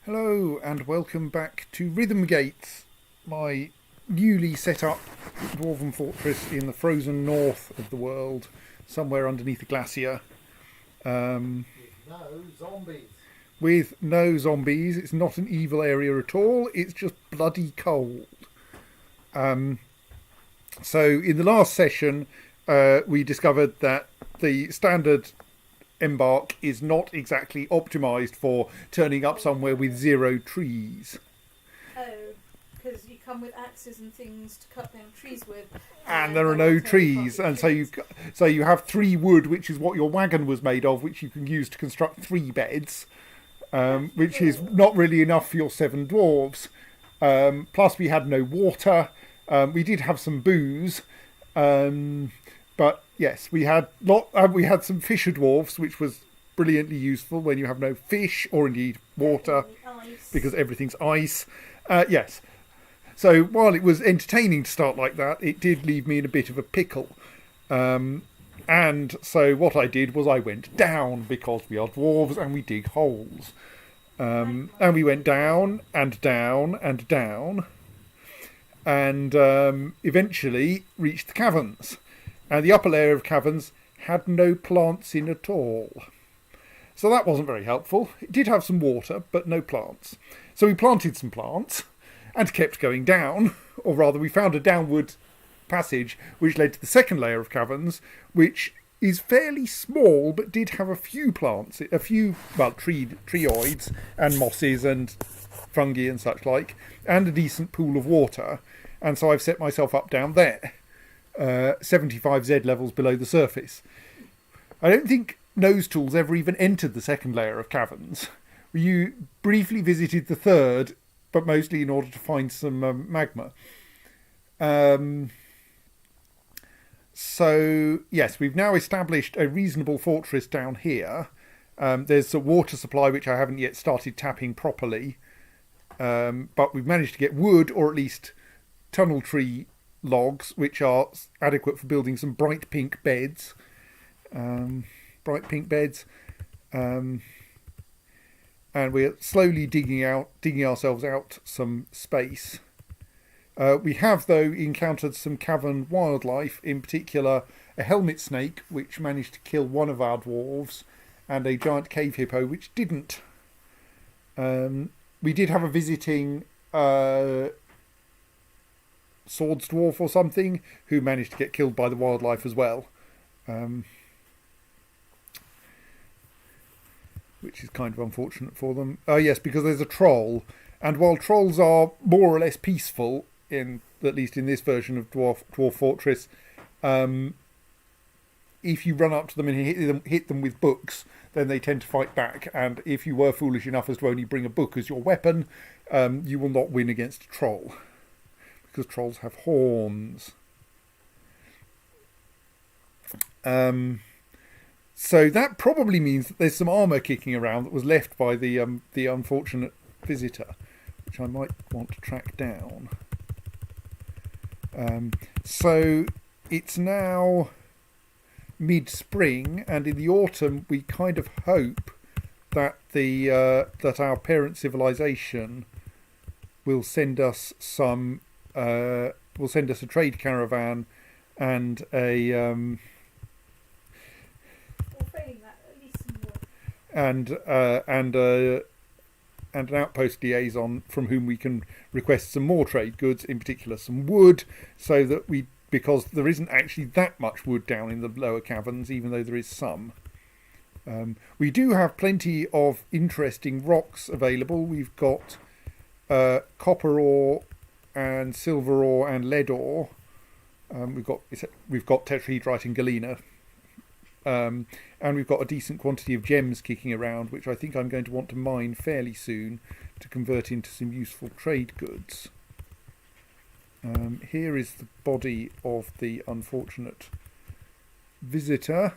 Hello and welcome back to Rhythmgates, my newly set up dwarven fortress in the frozen north of the world, somewhere underneath a glacier. No zombies. With no zombies. It's not an evil area at all, it's just bloody cold. So in the last session we discovered that the standard embark is not exactly optimised for turning up somewhere with 0 trees. Oh, because you come with axes and things to cut down trees with. And there are no trees, and so you have 3 wood, which is what your wagon was made of, which you can use to construct 3 beds, which is not really enough for your 7 dwarves. Plus we had no water. We did have some booze, but yes, we had some fisher dwarfs, which was brilliantly useful when you have no fish or indeed water, because everything's ice. Yes. So while it was entertaining to start like that, it did leave me in a bit of a pickle. And so what I did was I went down, because we are dwarves and we dig holes. And we went down and down and down, and eventually reached the caverns. And the upper layer of caverns had no plants in at all. So that wasn't very helpful. It did have some water, but no plants. So we planted some plants and kept going down, or rather we found a downward passage which led to the second layer of caverns, which is fairly small but did have a few plants, treoids and mosses and fungi and such like, and a decent pool of water. And so I've set myself up down there, 75 Z levels below the surface. I don't think nose tools ever even entered the second layer of caverns. You briefly visited the third, but mostly in order to find some magma. So yes, we've now established a reasonable fortress down here. There's a water supply which I haven't yet started tapping properly, but we've managed to get wood, or at least tunnel tree logs, which are adequate for building some bright pink beds. And we're slowly digging ourselves out some space. We have, though, encountered some cavern wildlife, in particular a helmet snake, which managed to kill one of our dwarves, and a giant cave hippo, which didn't. We did have a visiting swords dwarf or something, who managed to get killed by the wildlife as well. Which is kind of unfortunate for them. Yes, because there's a troll, and while trolls are more or less peaceful, at least in this version of Dwarf Fortress, if you run up to them and hit them with books, then they tend to fight back. And if you were foolish enough as to only bring a book as your weapon, you will not win against a troll, because trolls have horns. So that probably means that there's some armour kicking around that was left by the unfortunate visitor, which I might want to track down. So it's now mid-spring, and in the autumn we kind of hope that that our parent civilization will send us a trade caravan and a and an outpost liaison from whom we can request some more trade goods, in particular some wood, so that because there isn't actually that much wood down in the lower caverns, even though there is some. We do have plenty of interesting rocks available. We've got copper ore and silver ore and lead ore. We've got tetrahedrite and galena. And we've got a decent quantity of gems kicking around, which I think I'm going to want to mine fairly soon to convert into some useful trade goods. Here is the body of the unfortunate visitor,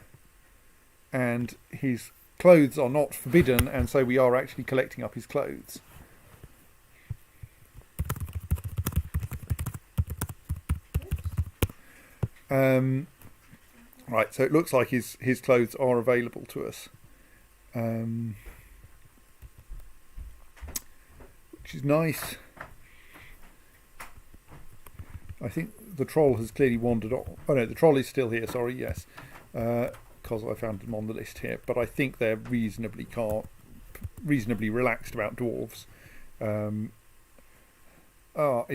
and his clothes are not forbidden, and so we are actually collecting up his clothes. Right, so it looks like his clothes are available to us, which is nice. I think the troll has clearly wandered off. Oh no, the troll is still here, sorry, yes. Because I found them on the list here. But I think they're reasonably relaxed about dwarves. It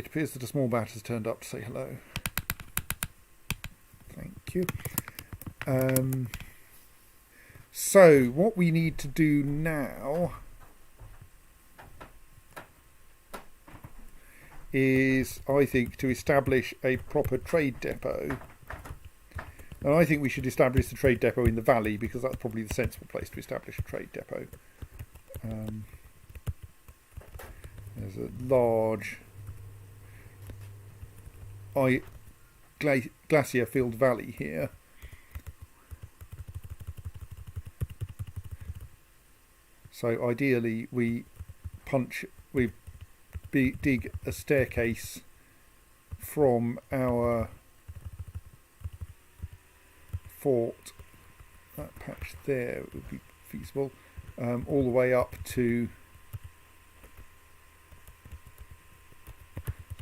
appears that a small bat has turned up to say hello. Thank you. So, what we need to do now is, I think, to establish a proper trade depot. And I think we should establish the trade depot in the valley, because that's probably the sensible place to establish a trade depot. There's a large glacier-filled valley here. So ideally we dig a staircase from our fort, that patch there would be feasible, all the way up to,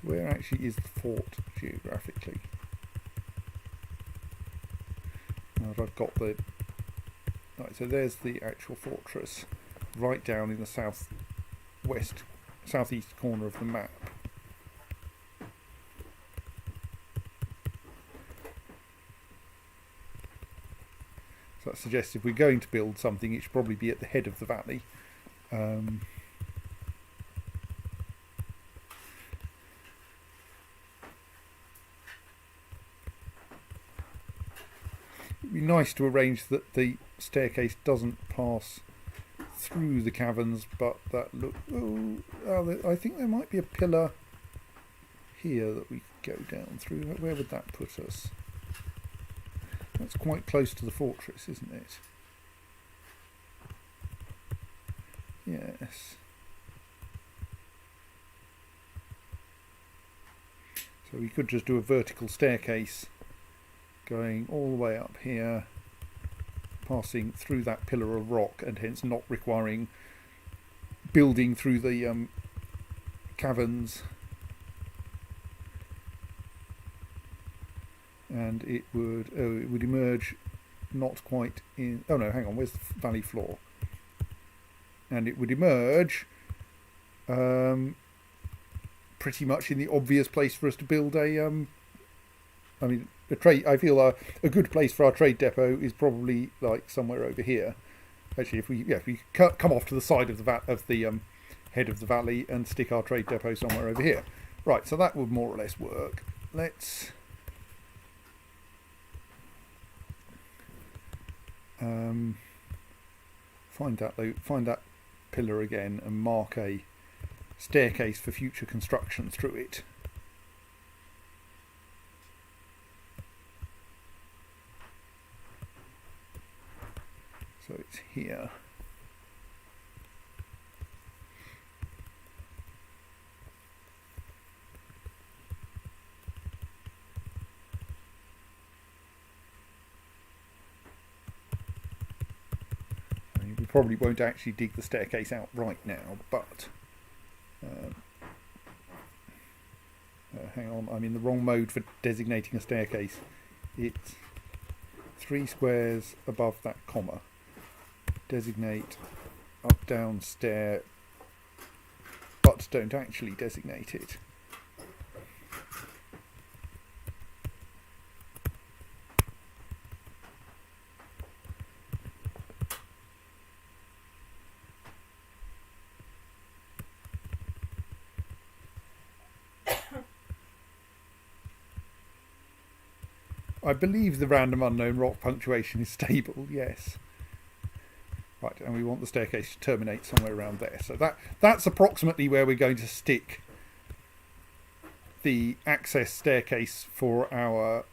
where actually is the fort geographically? I've got the, right, so there's the actual fortress right down in the southeast corner of the map. So that suggests if we're going to build something, it should probably be at the head of the valley. It'd be nice to arrange that the staircase doesn't pass through the caverns, but that I think there might be a pillar here that we could go down through. Where would that put us? That's quite close to the fortress, isn't it? Yes. So we could just do a vertical staircase going all the way up here, passing through that pillar of rock, and hence not requiring building through the caverns. And it would emerge not quite in, oh no, hang on, where's the valley floor? And it would emerge pretty much in the obvious place for us to build a I feel a good place for our trade depot is probably like somewhere over here. Actually, if we come off to the side of the head of the valley and stick our trade depot somewhere over here. Right, so that would more or less work. Let's find that pillar again and mark a staircase for future construction through it. So it's here. We probably won't actually dig the staircase out right now, but hang on, I'm in the wrong mode for designating a staircase. It's 3 squares above that comma. Designate up, down, stair, but don't actually designate it. I believe the random unknown rock punctuation is stable, yes. Right, and we want the staircase to terminate somewhere around there. So that's approximately where we're going to stick the access staircase for our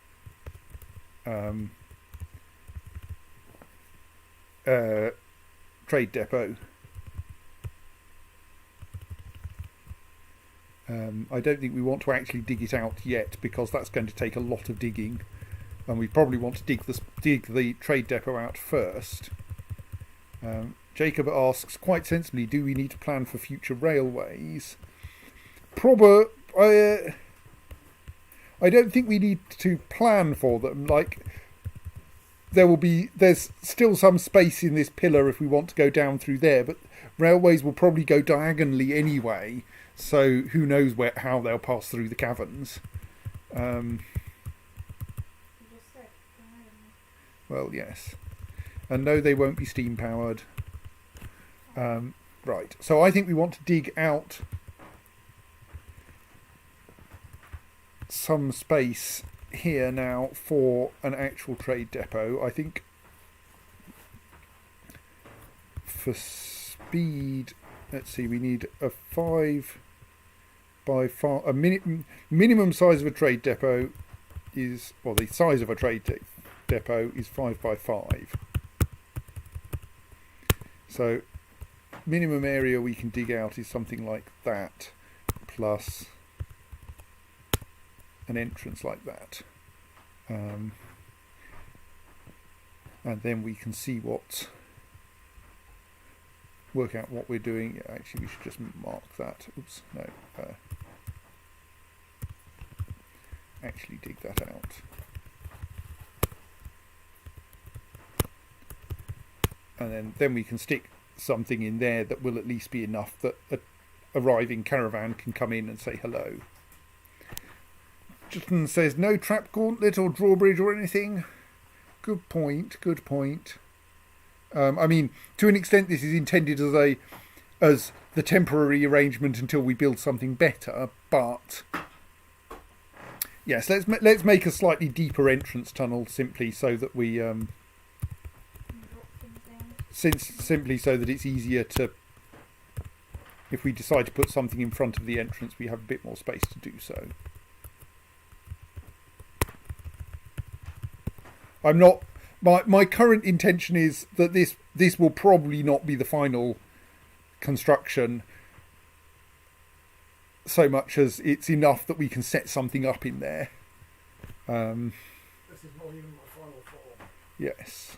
trade depot. I don't think we want to actually dig it out yet because that's going to take a lot of digging, and we probably want to dig the trade depot out first. Jacob asks, quite sensibly, do we need to plan for future railways? I don't think we need to plan for them. Like, there's still some space in this pillar if we want to go down through there, but railways will probably go diagonally anyway, so who knows how they'll pass through the caverns. Well, yes. And no, they won't be steam powered. Right, so I think we want to dig out some space here now for an actual trade depot. I think for speed, let's see, we need a 5 by 5, a minimum size of a trade depot is, well, the size of a trade depot is 5 by 5. So minimum area we can dig out is something like that, plus an entrance like that. And then we can see work out what we're doing. Actually, we should just mark that. Oops, no. Actually dig that out. And then we can stick something in there that will at least be enough that a arriving caravan can come in and say hello. Justin says no trap gauntlet or drawbridge or anything. Good point. Good point. I mean, to an extent, this is intended as the temporary arrangement until we build something better. But yes, let's make a slightly deeper entrance tunnel simply so that we simply so that it's easier to. If we decide to put something in front of the entrance, we have a bit more space to do so. I'm not. My current intention is that this will probably not be the final construction, so much as it's enough that we can set something up in there. This is not even my final form. Yes.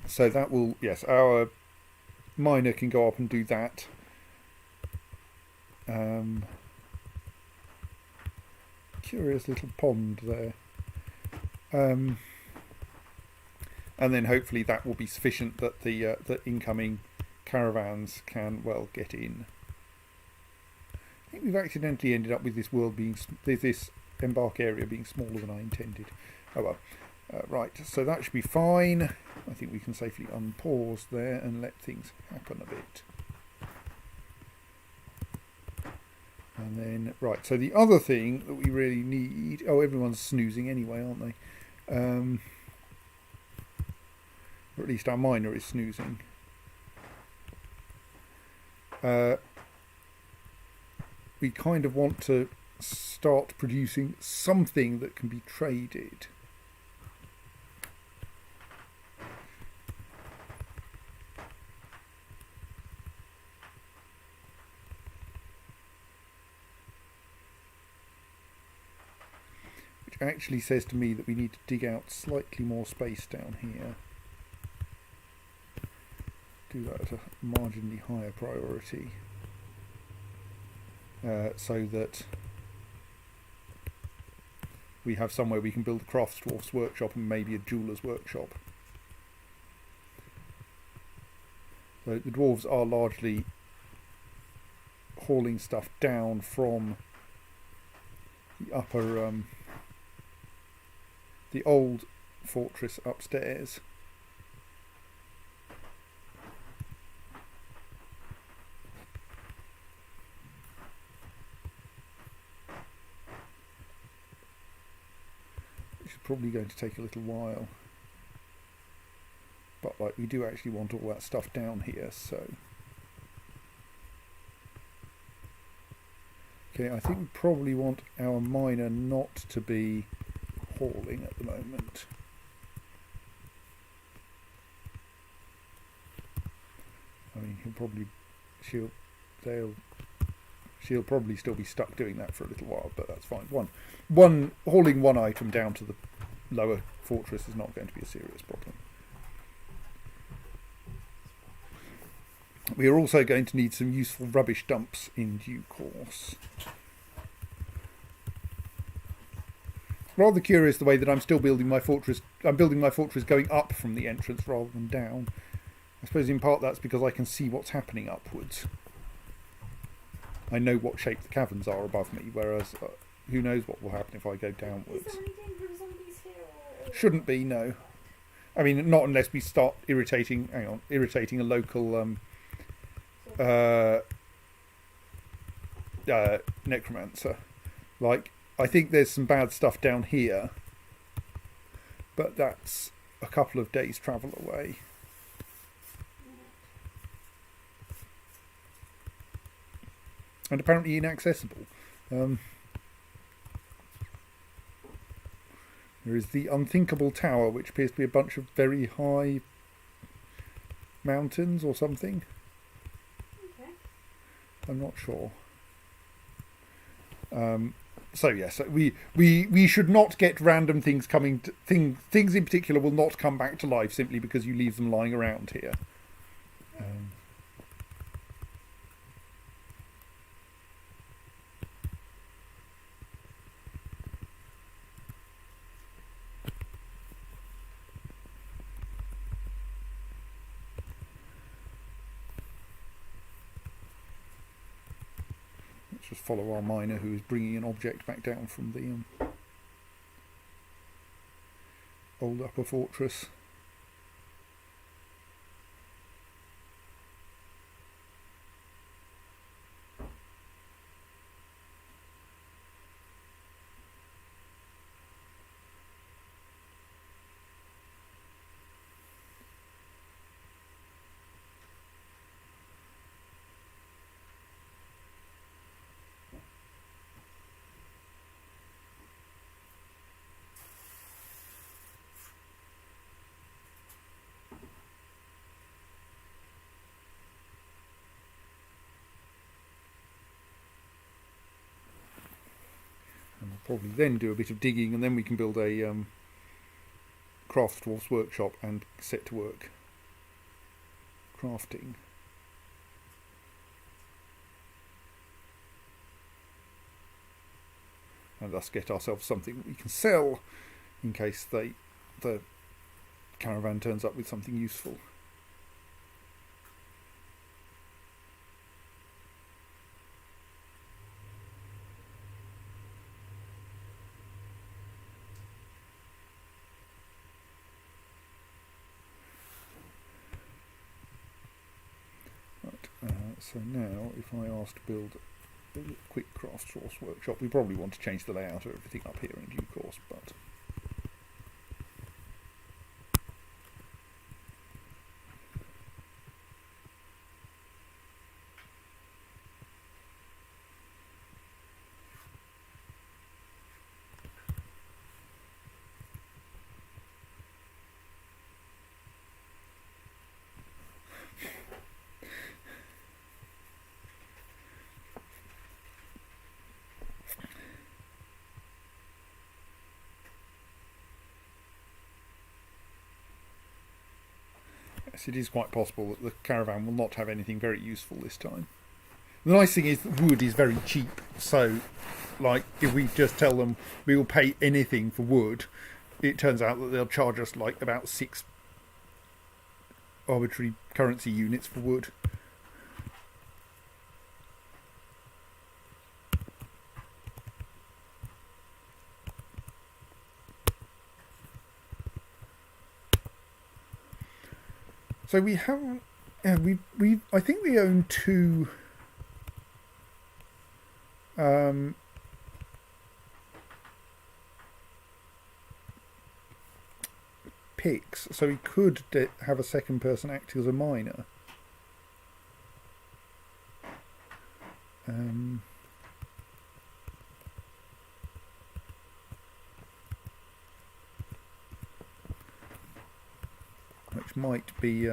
So that will, yes, our miner can go up and do that. Curious little pond there. And then hopefully that will be sufficient that the incoming caravans can, well, get in. I think we've accidentally ended up with this this embark area being smaller than I intended. Oh well. Right, so that should be fine. I think we can safely unpause there and let things happen a bit. And then, right, so the other thing that we really need... Oh, everyone's snoozing anyway, aren't they? Or at least our miner is snoozing. We kind of want to start producing something that can be traded. Actually says to me that we need to dig out slightly more space down here. Do that at a marginally higher priority. So that we have somewhere we can build a craftsdwarf's workshop and maybe a jeweler's workshop. So the dwarves are largely hauling stuff down from the upper... the old fortress upstairs. probably going to take a little while. But like we do actually want all that stuff down here, so okay, I think we probably want our miner not to be hauling at the moment. I mean, she'll probably still be stuck doing that for a little while, but that's fine. Hauling one item down to the lower fortress is not going to be a serious problem. We are also going to need some useful rubbish dumps in due course. Rather curious the way that I'm still building my fortress. I'm building my fortress going up from the entrance rather than down. I suppose in part that's because I can see what's happening upwards. I know what shape the caverns are above me, whereas who knows what will happen if I go downwards. Is there any danger of zombies here? Or... Shouldn't be, no. I mean, not unless we start irritating a local necromancer. Like, I think there's some bad stuff down here, but that's a couple of days' travel away. And apparently inaccessible. There is the unthinkable tower, which appears to be a bunch of very high mountains or something. Okay. I'm not sure. So yes, we should not get random things coming. Things in particular will not come back to life simply because you leave them lying around here. Let's just follow our miner who is bringing an object back down from the old upper fortress. And we'll probably then do a bit of digging, and then we can build a craft dwarf's workshop and set to work crafting. And thus get ourselves something that we can sell in case the caravan turns up with something useful. So now, if I ask to build a quick craft source workshop, we probably want to change the layout of everything up here in due course, but it is quite possible that the caravan will not have anything very useful this time. The nice thing is that wood is very cheap, so like if we just tell them we will pay anything for wood, it turns out that they'll charge us like about 6 arbitrary currency units for wood. So we haven't. Yeah, we. I think we own 2. picks, so he could have a second person act as a miner. Which might be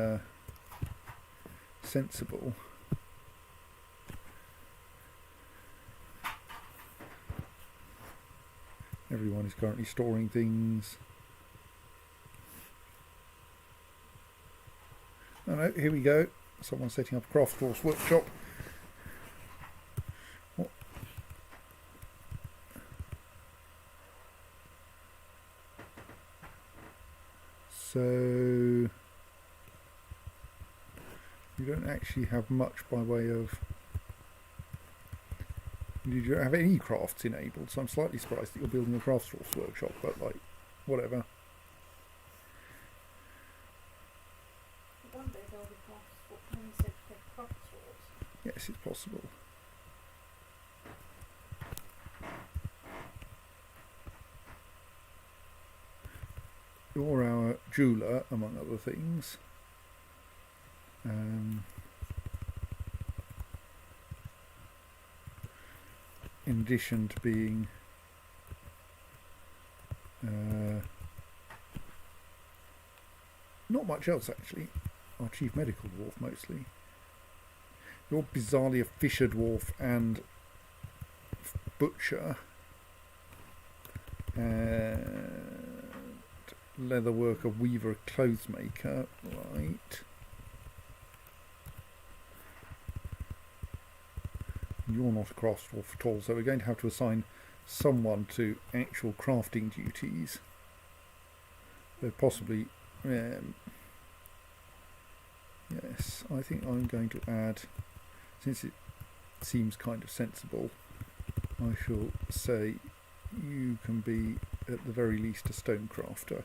sensible. Everyone is currently storing things. Oh no, here we go. Someone's setting up a craft force workshop. What? So you don't actually have much by way of... You don't have any crafts enabled, so I'm slightly surprised that you're building a craft force workshop, but like, whatever. One day they'll be craft swords. Yes, it's possible. You're our jeweller, among other things. In addition to being not much else actually. Our chief medical dwarf mostly. You're bizarrely a fisher dwarf and butcher and leather worker, weaver, clothes maker, right. You're not a craft dwarf at all, so we're going to have to assign someone to actual crafting duties. Though possibly, yes, I think I'm going to add, since it seems kind of sensible, I shall say you can be at the very least a stone crafter,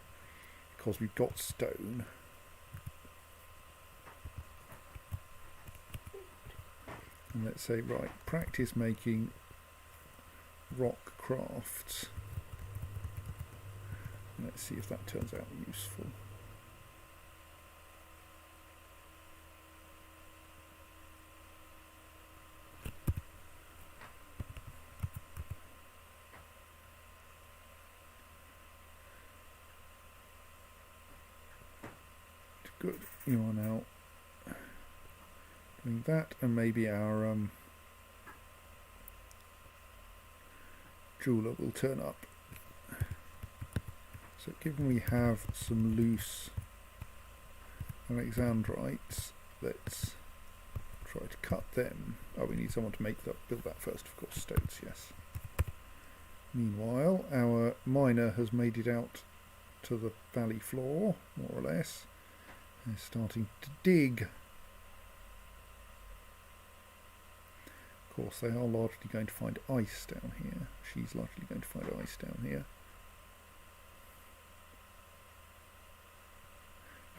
because we've got stone. And let's say, right, practice making rock crafts. Let's see if that turns out useful. Good, you are now doing that, and maybe our jeweller will turn up. So given we have some loose alexandrites, let's try to cut them. Oh, we need someone to build that first, of course, stones, yes. Meanwhile, our miner has made it out to the valley floor, more or less. They're starting to dig. Of course, they are largely going to find ice down here. She's largely going to find ice down here.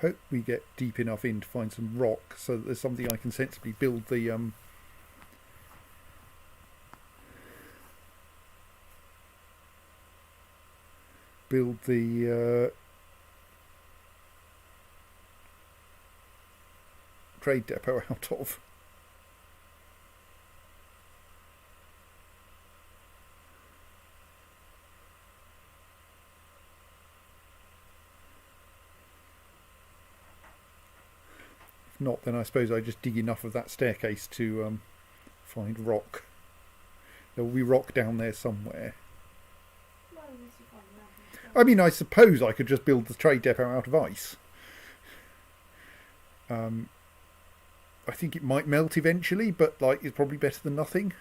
Hope we get deep enough in to find some rock so that there's something I can sensibly build the trade depot out of. If not, then I suppose I just dig enough of that staircase to find rock. There will be rock down there somewhere. I mean, I suppose I could just build the trade depot out of ice. I think it might melt eventually, but like it's probably better than nothing.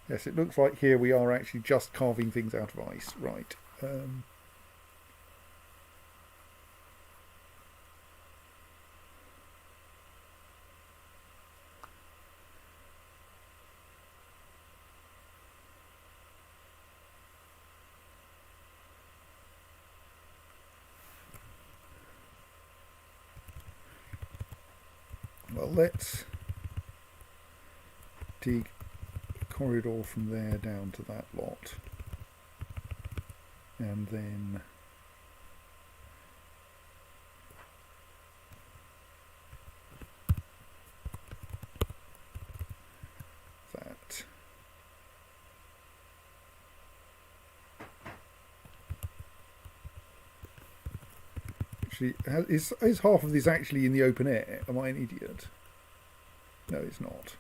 Yes, it looks like here we are actually just carving things out of ice, right. Well, let's dig a corridor from there down to that lot, and then that. Actually, is half of this actually in the open air? Am I an idiot? No, it's not.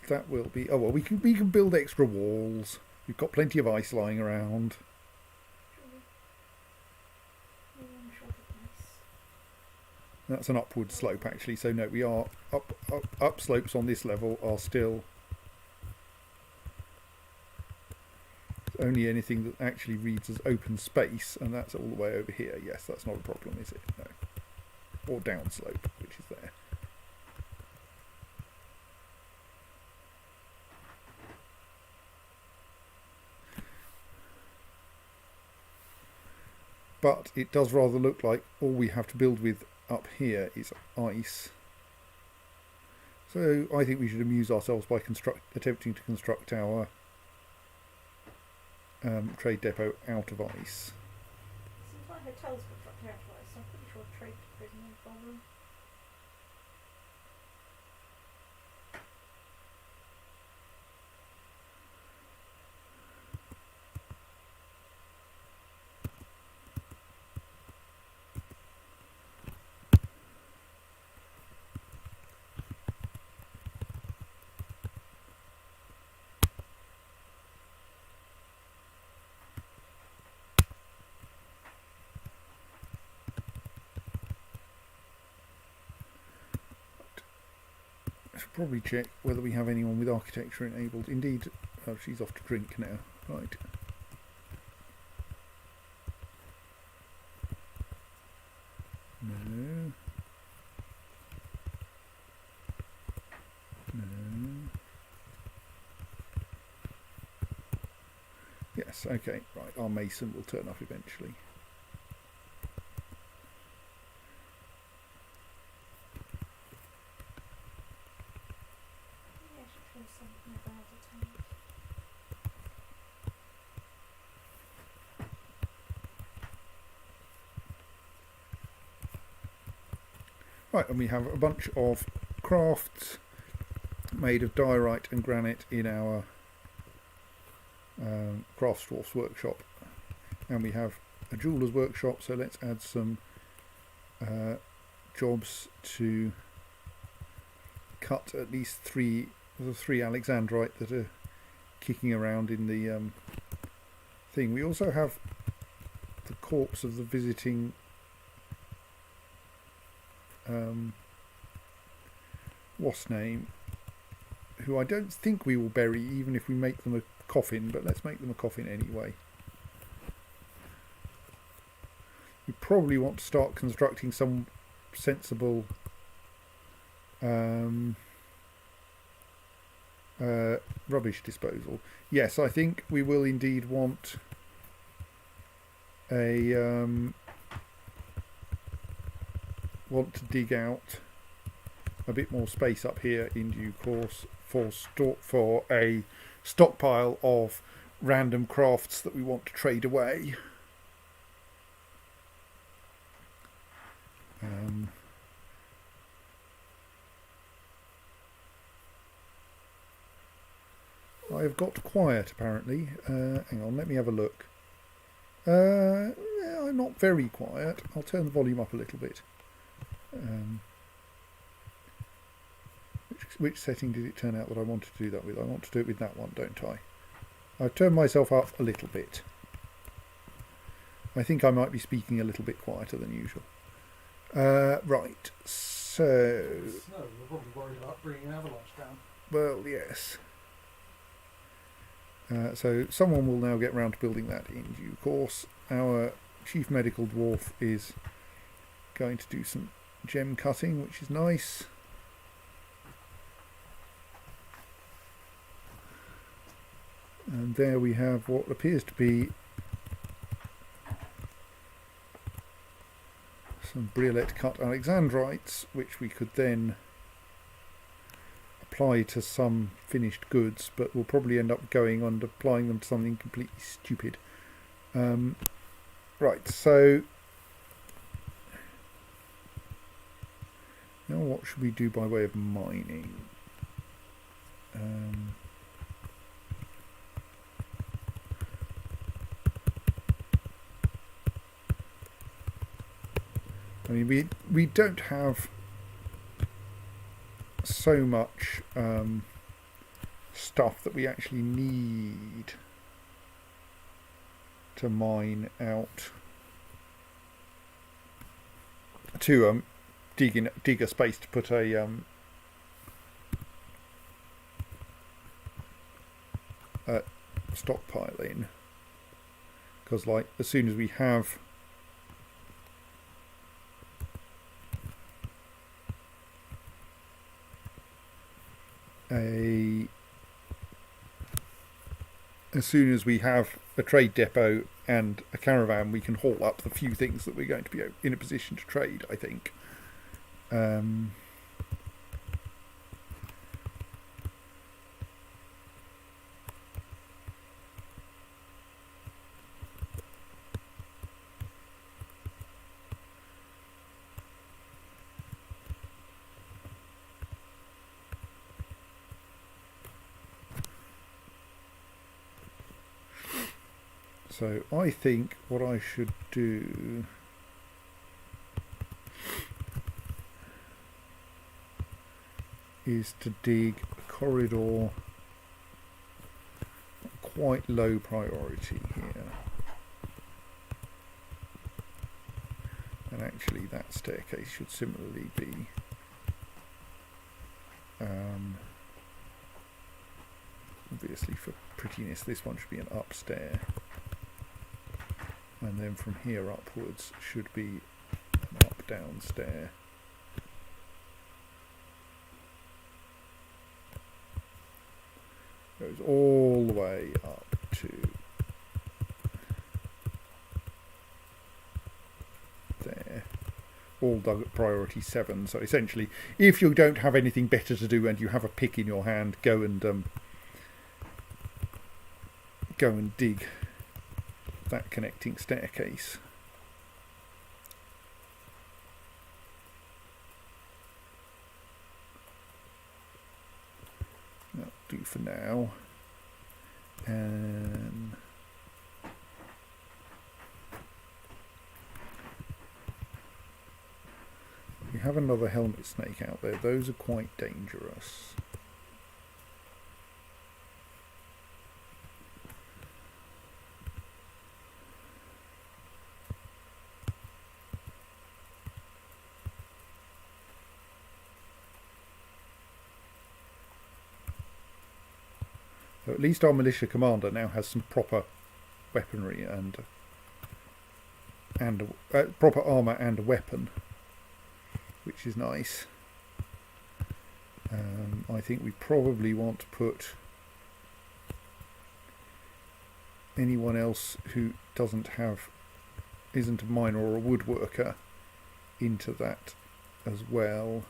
That will be. Oh well, we can build extra walls. We've got plenty of ice lying around. That's an upward slope actually. So no, we are up slopes on this level are still only anything that actually reads as open space, and that's all the way over here. Yes, that's not a problem, is it? No. Or downslope, which is there. But it does rather look like all we have to build with up here is ice. So I think we should amuse ourselves by attempting to construct our trade depot out of ice. Seems like hotels constructed out of ice, so I'm pretty sure trade depot is no problem. I should probably check whether we have anyone with architecture enabled. Indeed, oh, she's off to drink now. Right. No. No. Yes, okay, right. Our mason will turn up eventually. Right, and we have a bunch of crafts made of diorite and granite in our craftsdwarf's workshop, and we have a jeweller's workshop, so let's add some jobs to cut at least three alexandrite that are kicking around in the thing. We also have the corpse of the visiting what's name, who I don't think we will bury even if we make them a coffin, but let's make them a coffin anyway. We probably want to start constructing some sensible rubbish disposal. Yes, I think we will indeed want a want to dig out a bit more space up here in due course for a stockpile of random crafts that we want to trade away. I have got quiet apparently. Hang on, let me have a look. I'm not very quiet. I'll turn the volume up a little bit. Which setting did it turn out that I wanted to do that with? I want to do it with that one, don't I? I've turned myself up a little bit. I think I might be speaking a little bit quieter than usual. Right, so... Snow, we're probably worried about bringing an avalanche down. Well, yes. So someone will now get round to building that in due course. Our chief medical dwarf is going to do some gem cutting, which is nice. And there we have what appears to be some briolette cut alexandrites, which we could then apply to some finished goods, but we'll probably end up going on and applying them to something completely stupid. Right, so now what should we do by way of mining? I mean, we don't have so much stuff that we actually need to mine out to dig a space to put a stockpile in, because like as soon as we have a trade depot and a caravan, we can haul up the few things that we're going to be in a position to trade, I think. So I think what I should do is to dig a corridor, quite low priority here. And actually that staircase should similarly be obviously for prettiness this one should be an upstair. And then from here upwards should be an up-down stair. Goes all the way up to there. All dug at priority 7. So essentially, if you don't have anything better to do and you have a pick in your hand, go and dig that connecting staircase. That'll do for now. And we have another helmet snake out there. Those are quite dangerous. So at least our militia commander now has some proper weaponry and proper armour and a weapon, which is nice. I think we probably want to put anyone else who isn't a miner or a woodworker into that as well.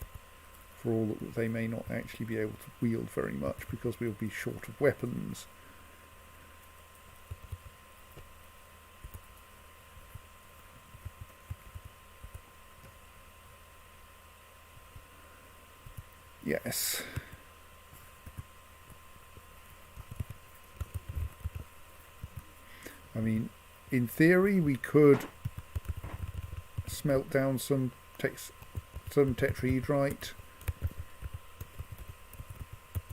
For all that they may not actually be able to wield very much because we'll be short of weapons. Yes. I mean, in theory we could smelt down some tetrahedrite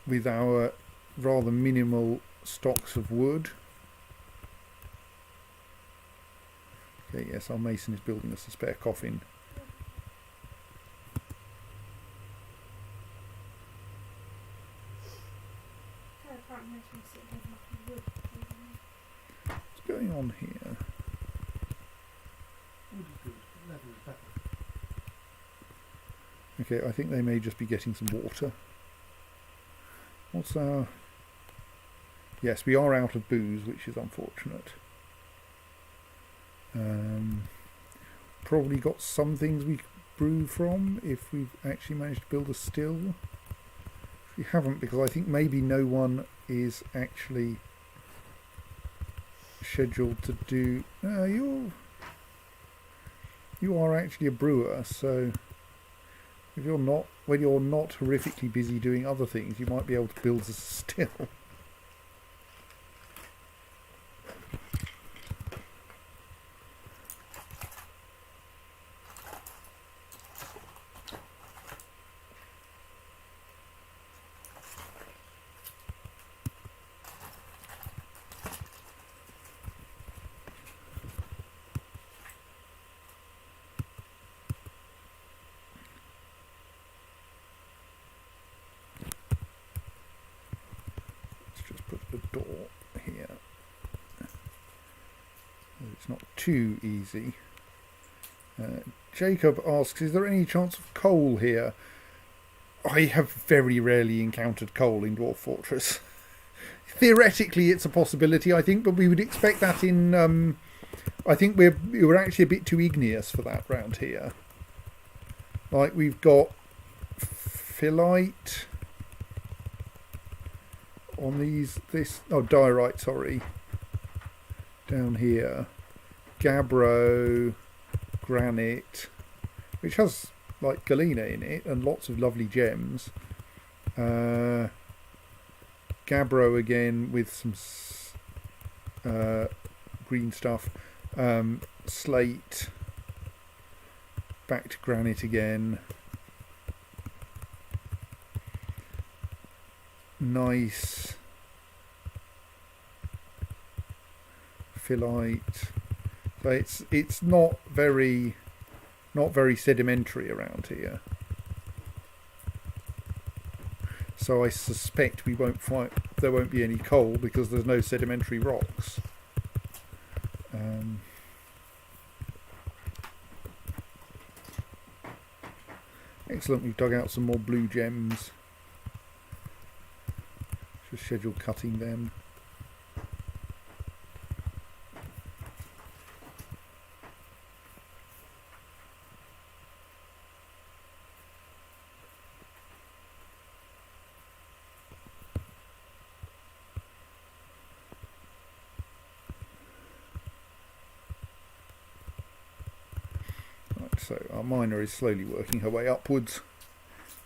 with our rather minimal stocks of wood. Okay, yes, our mason is building us a spare coffin. What's going on here? Okay, I think they may just be getting some water. What's our... Yes, we are out of booze, which is unfortunate. probably got some things we could brew from if we've actually managed to build a still. If we haven't, because I think maybe no one is actually scheduled to do... No, you are actually a brewer, so if you're not, when you're not horrifically busy doing other things, you might be able to build a still. Door here. It's not too easy. Jacob asks, is there any chance of coal here? I have very rarely encountered coal in Dwarf Fortress. Theoretically it's a possibility, I think, but we would expect that in I think we're actually a bit too igneous for that round here. Like, we've got phyllite on diorite, sorry, down here, gabbro, granite, which has like galena in it and lots of lovely gems, gabbro again with some green stuff, slate, back to granite again, nice phyllite. So it's not very sedimentary around here. So I suspect there won't be any coal because there's no sedimentary rocks. Excellent, we've dug out some more blue gems. Just schedule cutting them. Right, so our miner is slowly working her way upwards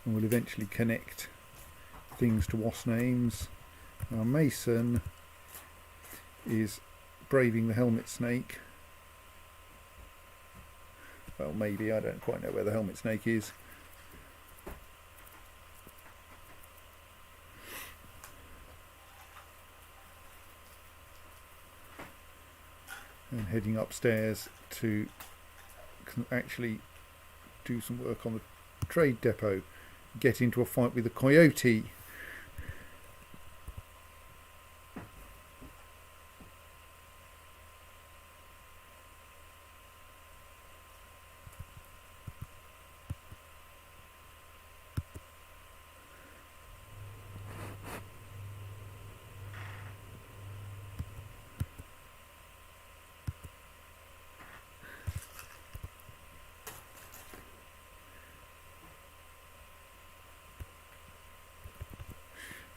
and will eventually connect things to WAS names. Our mason is braving the helmet snake. Well, maybe, I don't quite know where the helmet snake is. And heading upstairs to actually do some work on the trade depot, get into a fight with a coyote.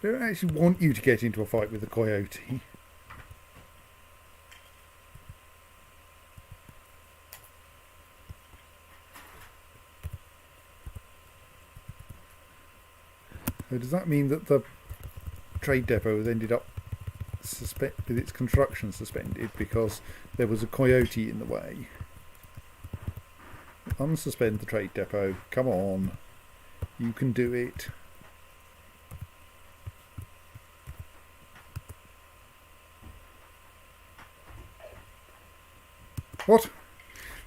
I don't actually want you to get into a fight with the coyote. So does that mean that the trade depot has ended up with its construction suspended because there was a coyote in the way? Unsuspend the trade depot. Come on. You can do it. What?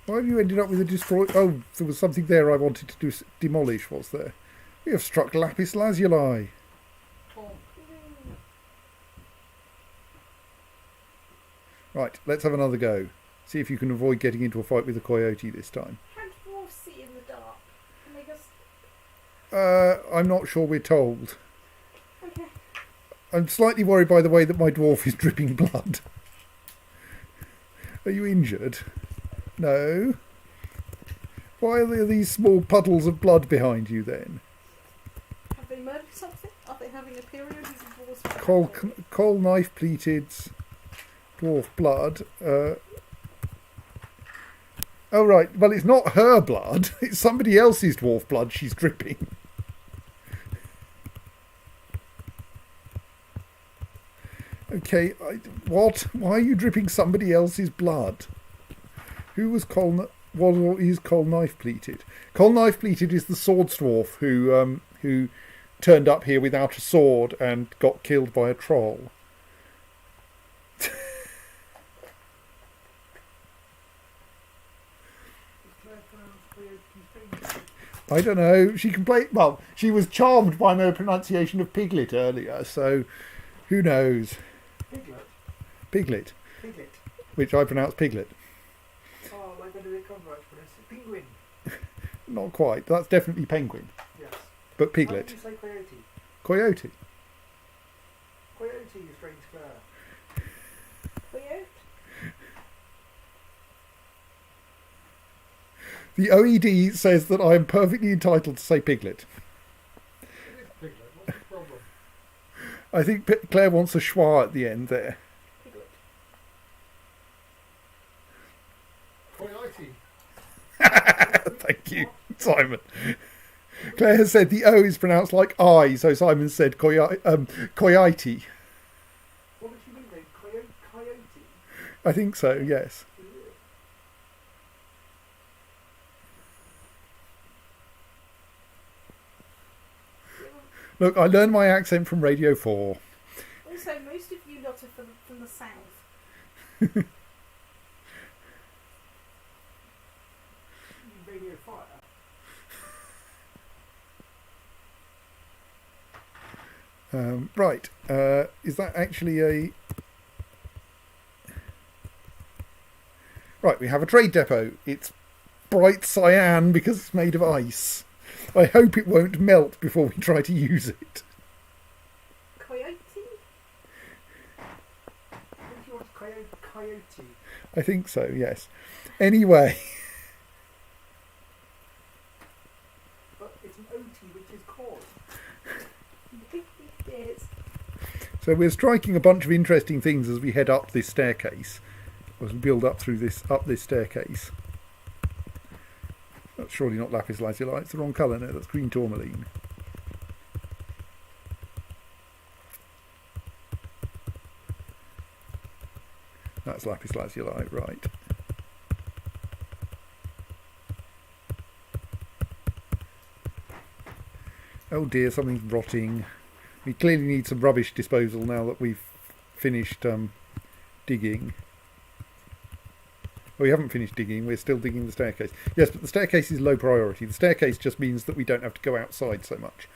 Why have you ended up with a destroy? Oh, there was something there I wanted to demolish, was there? We have struck lapis lazuli. Right, let's have another go. See if you can avoid getting into a fight with a coyote this time. Can dwarves see in the dark? Can they just... I'm not sure we're told. Okay. I'm slightly worried by the way that my dwarf is dripping blood. Are you injured? No. Why are there these small puddles of blood behind you then? Have they murdered something? Are they having a period of divorce? Coal knife pleated dwarf blood. Oh right, well it's not her blood, it's somebody else's dwarf blood she's dripping. Okay, what? Why are you dripping somebody else's blood? Who was is coal knife pleated? Coal knife pleated is the swords dwarf who turned up here without a sword and got killed by a troll. I don't know. She can play. Well, she was charmed by my pronunciation of piglet earlier, so who knows? Piglet? Piglet, Piglet. which I pronounce piglet. Oh, like going to become right for this. Penguin. Not quite. That's definitely penguin, Yes. but How piglet. do you say coyote? Coyote. Coyote is strange Claire. Coyote? The OED says that I am perfectly entitled to say piglet. It is piglet. What's the problem? I think Claire wants a schwa at the end there. Piglet. Coyote. Thank you, Simon. Claire has said the O is pronounced like I, so Simon said coyote. What did you mean then? Coyote? I think so, yes. Look, I learned my accent from Radio 4. Also, most of you lot are from the south. Radio fire. Right, is that actually a... Right, we have a trade depot. It's bright cyan because it's made of ice. I hope it won't melt before we try to use it. Coyote? Don't you want coyote? I think so, yes. Anyway, But it's an OT which is called. Yes. so we're striking a bunch of interesting things as we head up this staircase. As we build up this staircase. That's surely not lapis lazuli. It's the wrong colour. No, that's green tourmaline. That's lapis lazuli, right. Oh dear, something's rotting. We clearly need some rubbish disposal now that we've finished digging. Well, we haven't finished digging, we're still digging the staircase. Yes, but the staircase is low priority. The staircase just means that we don't have to go outside so much.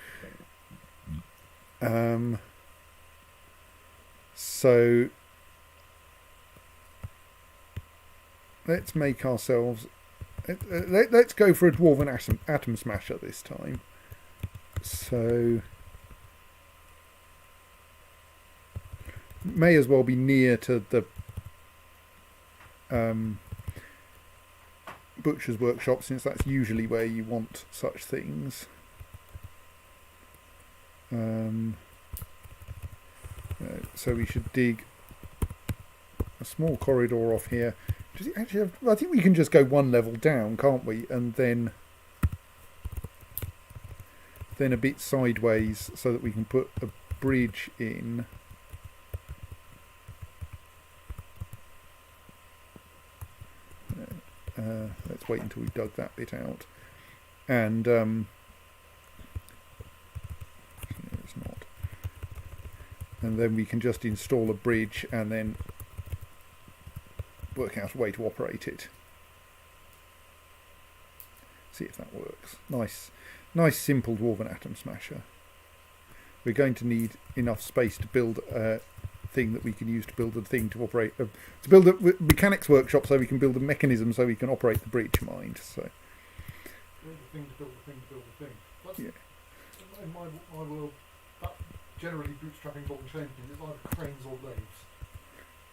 So let's make ourselves... Let's go for a dwarven atom smasher this time. So... may as well be near to the butcher's workshop, since that's usually where you want such things. So we should dig a small corridor off here. Does it actually have... I think we can just go one level down, can't we? And then a bit sideways so that we can put a bridge in. Let's wait until we dug that bit out. And no, it's not. And then we can just install a bridge and then work out a way to operate it. See if that works. Nice simple dwarven atom smasher. We're going to need enough space to build a thing that we can use to build a thing to operate, to build a mechanics workshop so we can build a mechanism so we can operate the breach mind. So Build a thing to build a thing to build a thing. That's, yeah. in my world, that generally bootstrapping ball and chain thing is either cranes or lathes.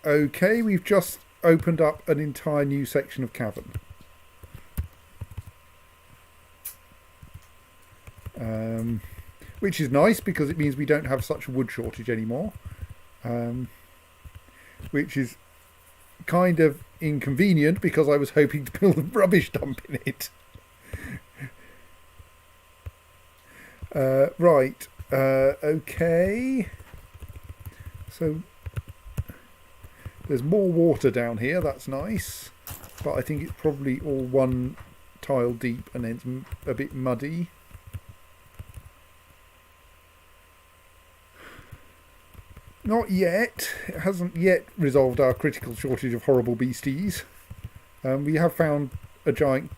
Okay, we've just opened up an entire new section of cavern. which is nice because it means we don't have such a wood shortage anymore, which is kind of inconvenient because I was hoping to build a rubbish dump in it. Right, okay. So there's more water down here, that's nice. But I think it's probably all one tile deep and it's a bit muddy. Not yet. It hasn't yet resolved our critical shortage of horrible beasties. We have found the giant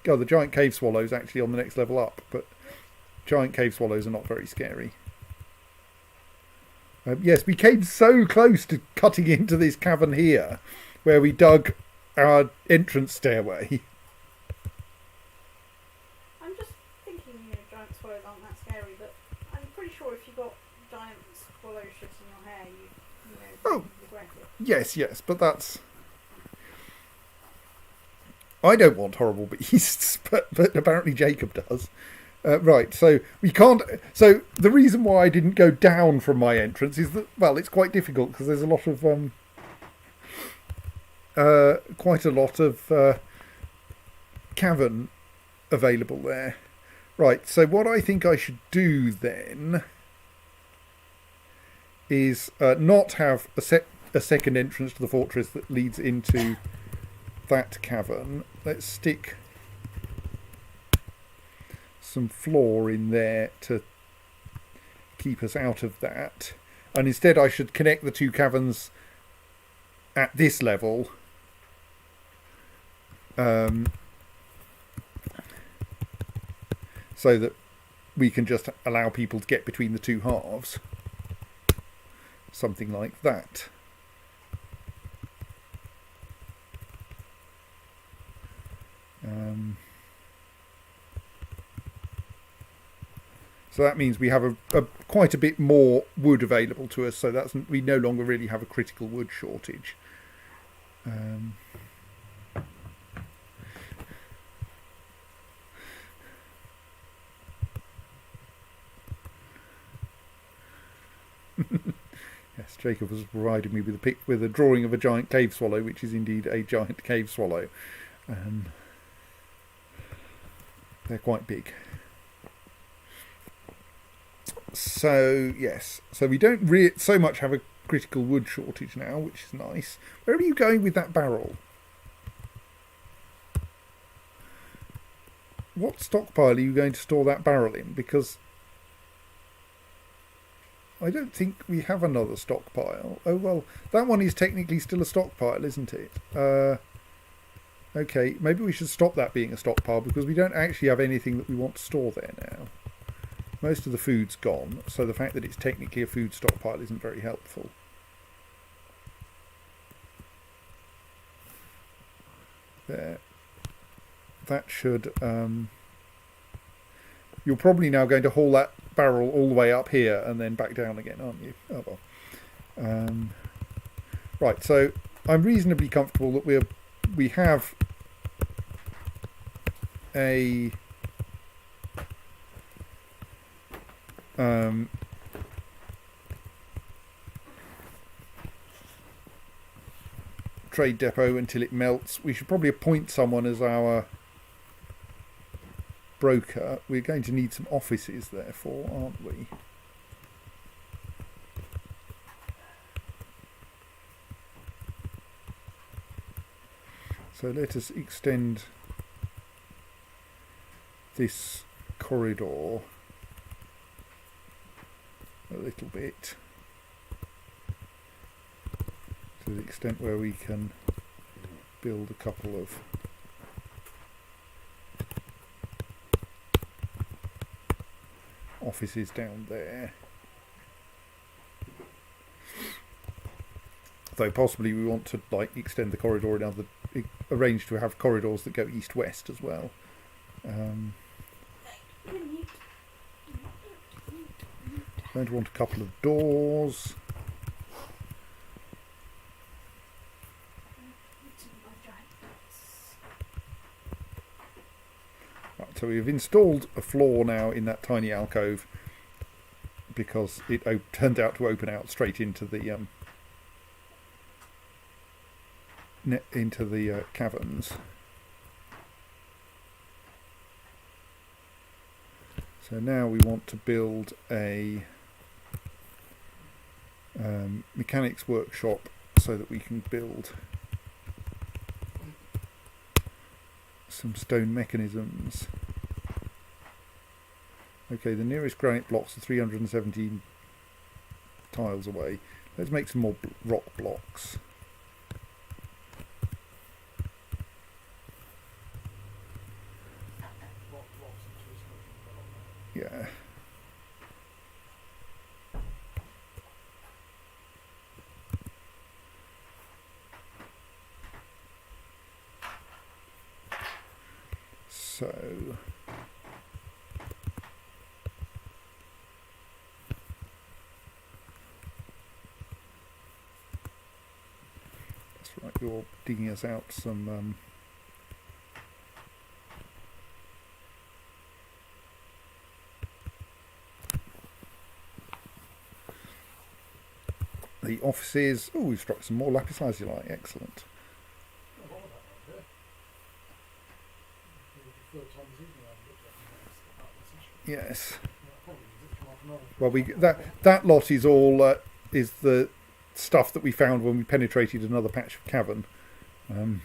cave swallows actually on the next level up, but giant cave swallows are not very scary. Yes, we came so close to cutting into this cavern here, where we dug our entrance stairway. I'm just thinking, giant swallows aren't that scary, but I'm pretty sure if you got giant swallow shit in your hair, you regret it. Yes, but that's... I don't want horrible beasts, but apparently Jacob does. Right, so we can't... So the reason why I didn't go down from my entrance is that, well, it's quite difficult because there's a lot of... quite a lot of cavern available there. Right, so what I think I should do then is not have a second entrance to the fortress that leads into that cavern. Let's stick some floor in there to keep us out of that. And instead I should connect the two caverns at this level. So that we can just allow people to get between the two halves. Something like that. So that means we have quite a bit more wood available to us. So we no longer really have a critical wood shortage. Yes, Jacob was providing me with a drawing of a giant cave swallow, which is indeed a giant cave swallow. They're quite big. So yes, so we don't so much have a critical wood shortage now, which is nice. Where are you going with that barrel? What stockpile are you going to store that barrel in? Because I don't think we have another stockpile. Oh well, that one is technically still a stockpile, isn't it? Okay, maybe we should stop that being a stockpile because we don't actually have anything that we want to store there now. Most of the food's gone, so the fact that it's technically a food stockpile isn't very helpful. There. That should... You're probably now going to haul that barrel all the way up here and then back down again, aren't you? Oh well. Right, so I'm reasonably comfortable that we have a trade depot until it melts. We should probably appoint someone as our broker. We're going to need some offices therefore, aren't we? So let us extend this corridor a little bit to the extent where we can build a couple of offices down there. Though possibly we want to extend the corridor arrange to have corridors that go east-west as well. Going to want a couple of doors. Right, So we've installed a floor now in that tiny alcove because it turned out to open out straight into the caverns. So now we want to build a mechanics workshop so that we can build some stone mechanisms. Okay, the nearest granite blocks are 317 tiles away. Let's make some more rock blocks. Yeah. So that's right, you're digging us out some the offices. Oh, we've struck some more lapis lazuli. Excellent. Yes. Well, that lot is all is the stuff that we found when we penetrated another patch of cavern. It's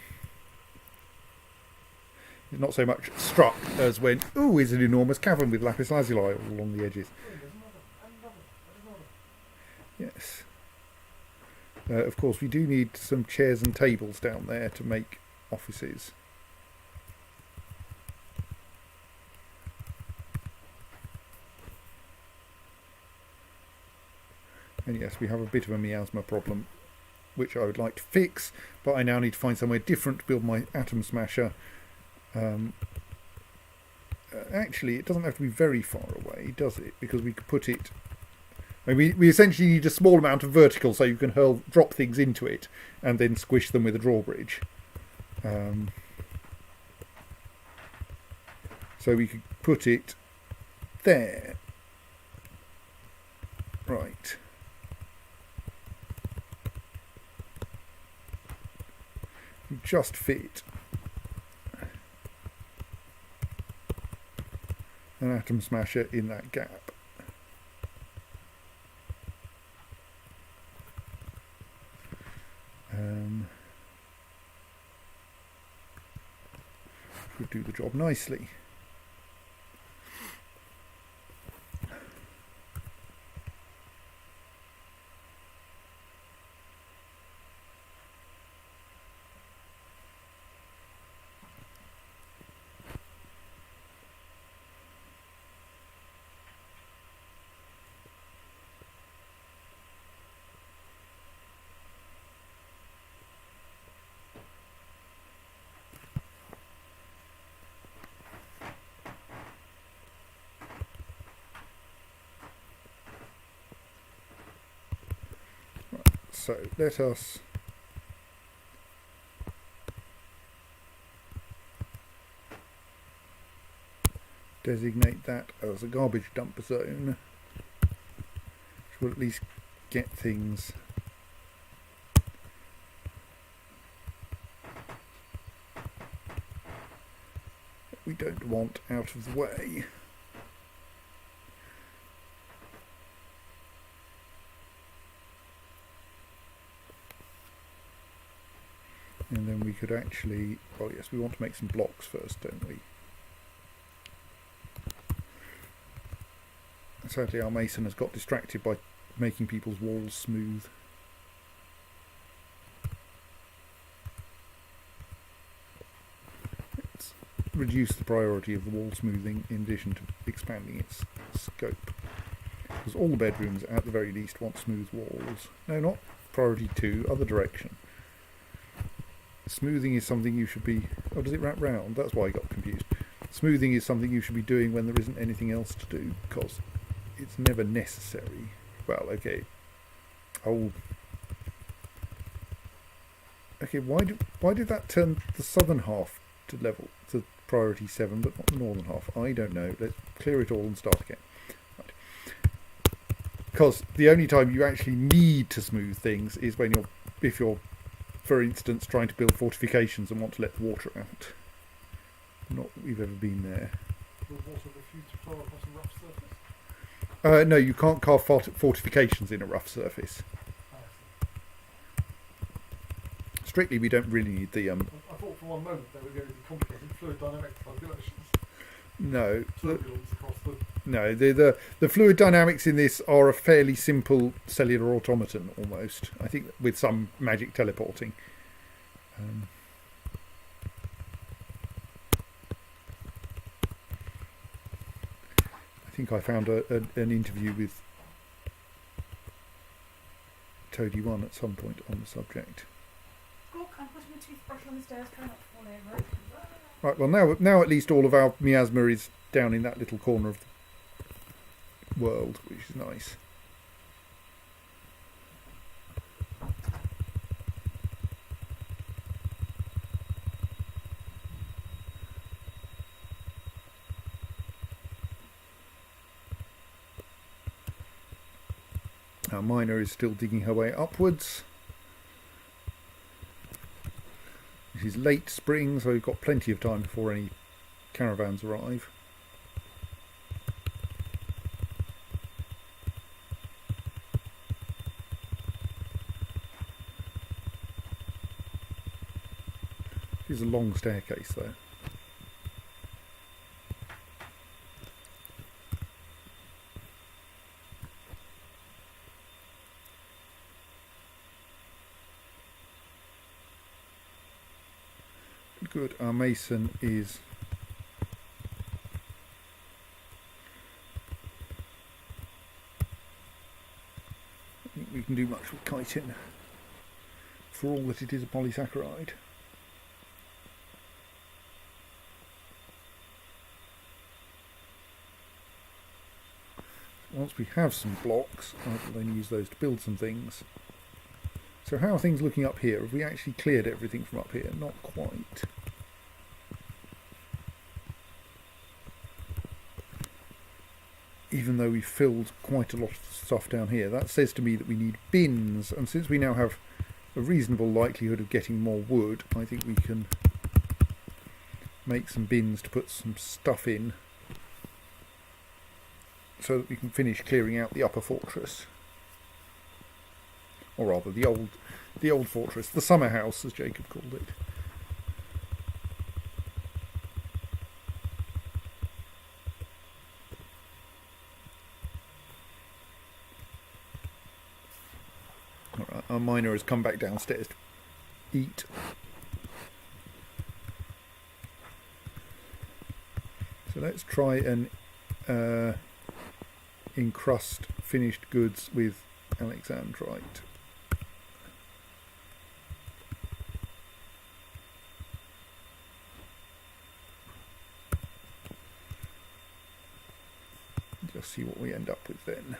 not so much struck as when, ooh, is an enormous cavern with lapis lazuli all along the edges. Yes. Of course, we do need some chairs and tables down there to make offices. And yes, we have a bit of a miasma problem, which I would like to fix, but I now need to find somewhere different to build my atom smasher. Actually, it doesn't have to be very far away, does it? Because we could put it... I mean, we essentially need a small amount of vertical so you can drop things into it and then squish them with a drawbridge. So we could put it there. Right. Just fit an atom smasher in that gap. Would do the job nicely. So let us designate that as a garbage dump zone, which will at least get things that we don't want out of the way. And then we could actually, well yes, we want to make some blocks first, don't we? Sadly our mason has got distracted by making people's walls smooth. Let's reduce the priority of the wall smoothing in addition to expanding its scope. Because all the bedrooms at the very least want smooth walls. No, not priority 2, other direction. Smoothing is something you should be... Oh, does it wrap round? That's why I got confused. Smoothing is something you should be doing when there isn't anything else to do, because it's never necessary. Well, okay. Oh. Okay, why did that turn the southern half to level, to priority 7, but not the northern half. I don't know. Let's clear it all and start again. Right. Because the only time you actually need to smooth things is when if you're, for instance, trying to build fortifications and want to let the water out. Not that we've ever been there. Will water refuse to flow across a rough surface? No, you can't carve fortifications in a rough surface. Strictly, we don't really need the... I thought for one moment they were going to be complicated fluid dynamic calculations. No. Turbulence across the... No, the fluid dynamics in this are a fairly simple cellular automaton, almost. I think with some magic teleporting. I think I found an interview with Toady One at some point on the subject. Look, I'm putting a toothbrush on the stairs, try not to fall over it. Right, well now at least all of our miasma is down in that little corner of the world, which is nice. Our miner is still digging her way upwards. This is late spring, so we've got plenty of time before any caravans arrive. This is a long staircase though. Good, our mason is I think we can do much with chitin for all that it is a polysaccharide. Once we have some blocks, I will then use those to build some things. So how are things looking up here? Have we actually cleared everything from up here? Not quite. Even though we've filled quite a lot of stuff down here. That says to me that we need bins, and since we now have a reasonable likelihood of getting more wood, I think we can make some bins to put some stuff in so that we can finish clearing out the upper fortress. Or rather, the old fortress, the summer house, as Jacob called it. Alright, our miner has come back downstairs to eat. So let's try and encrust finished goods with alexandrite. Just see what we end up with then.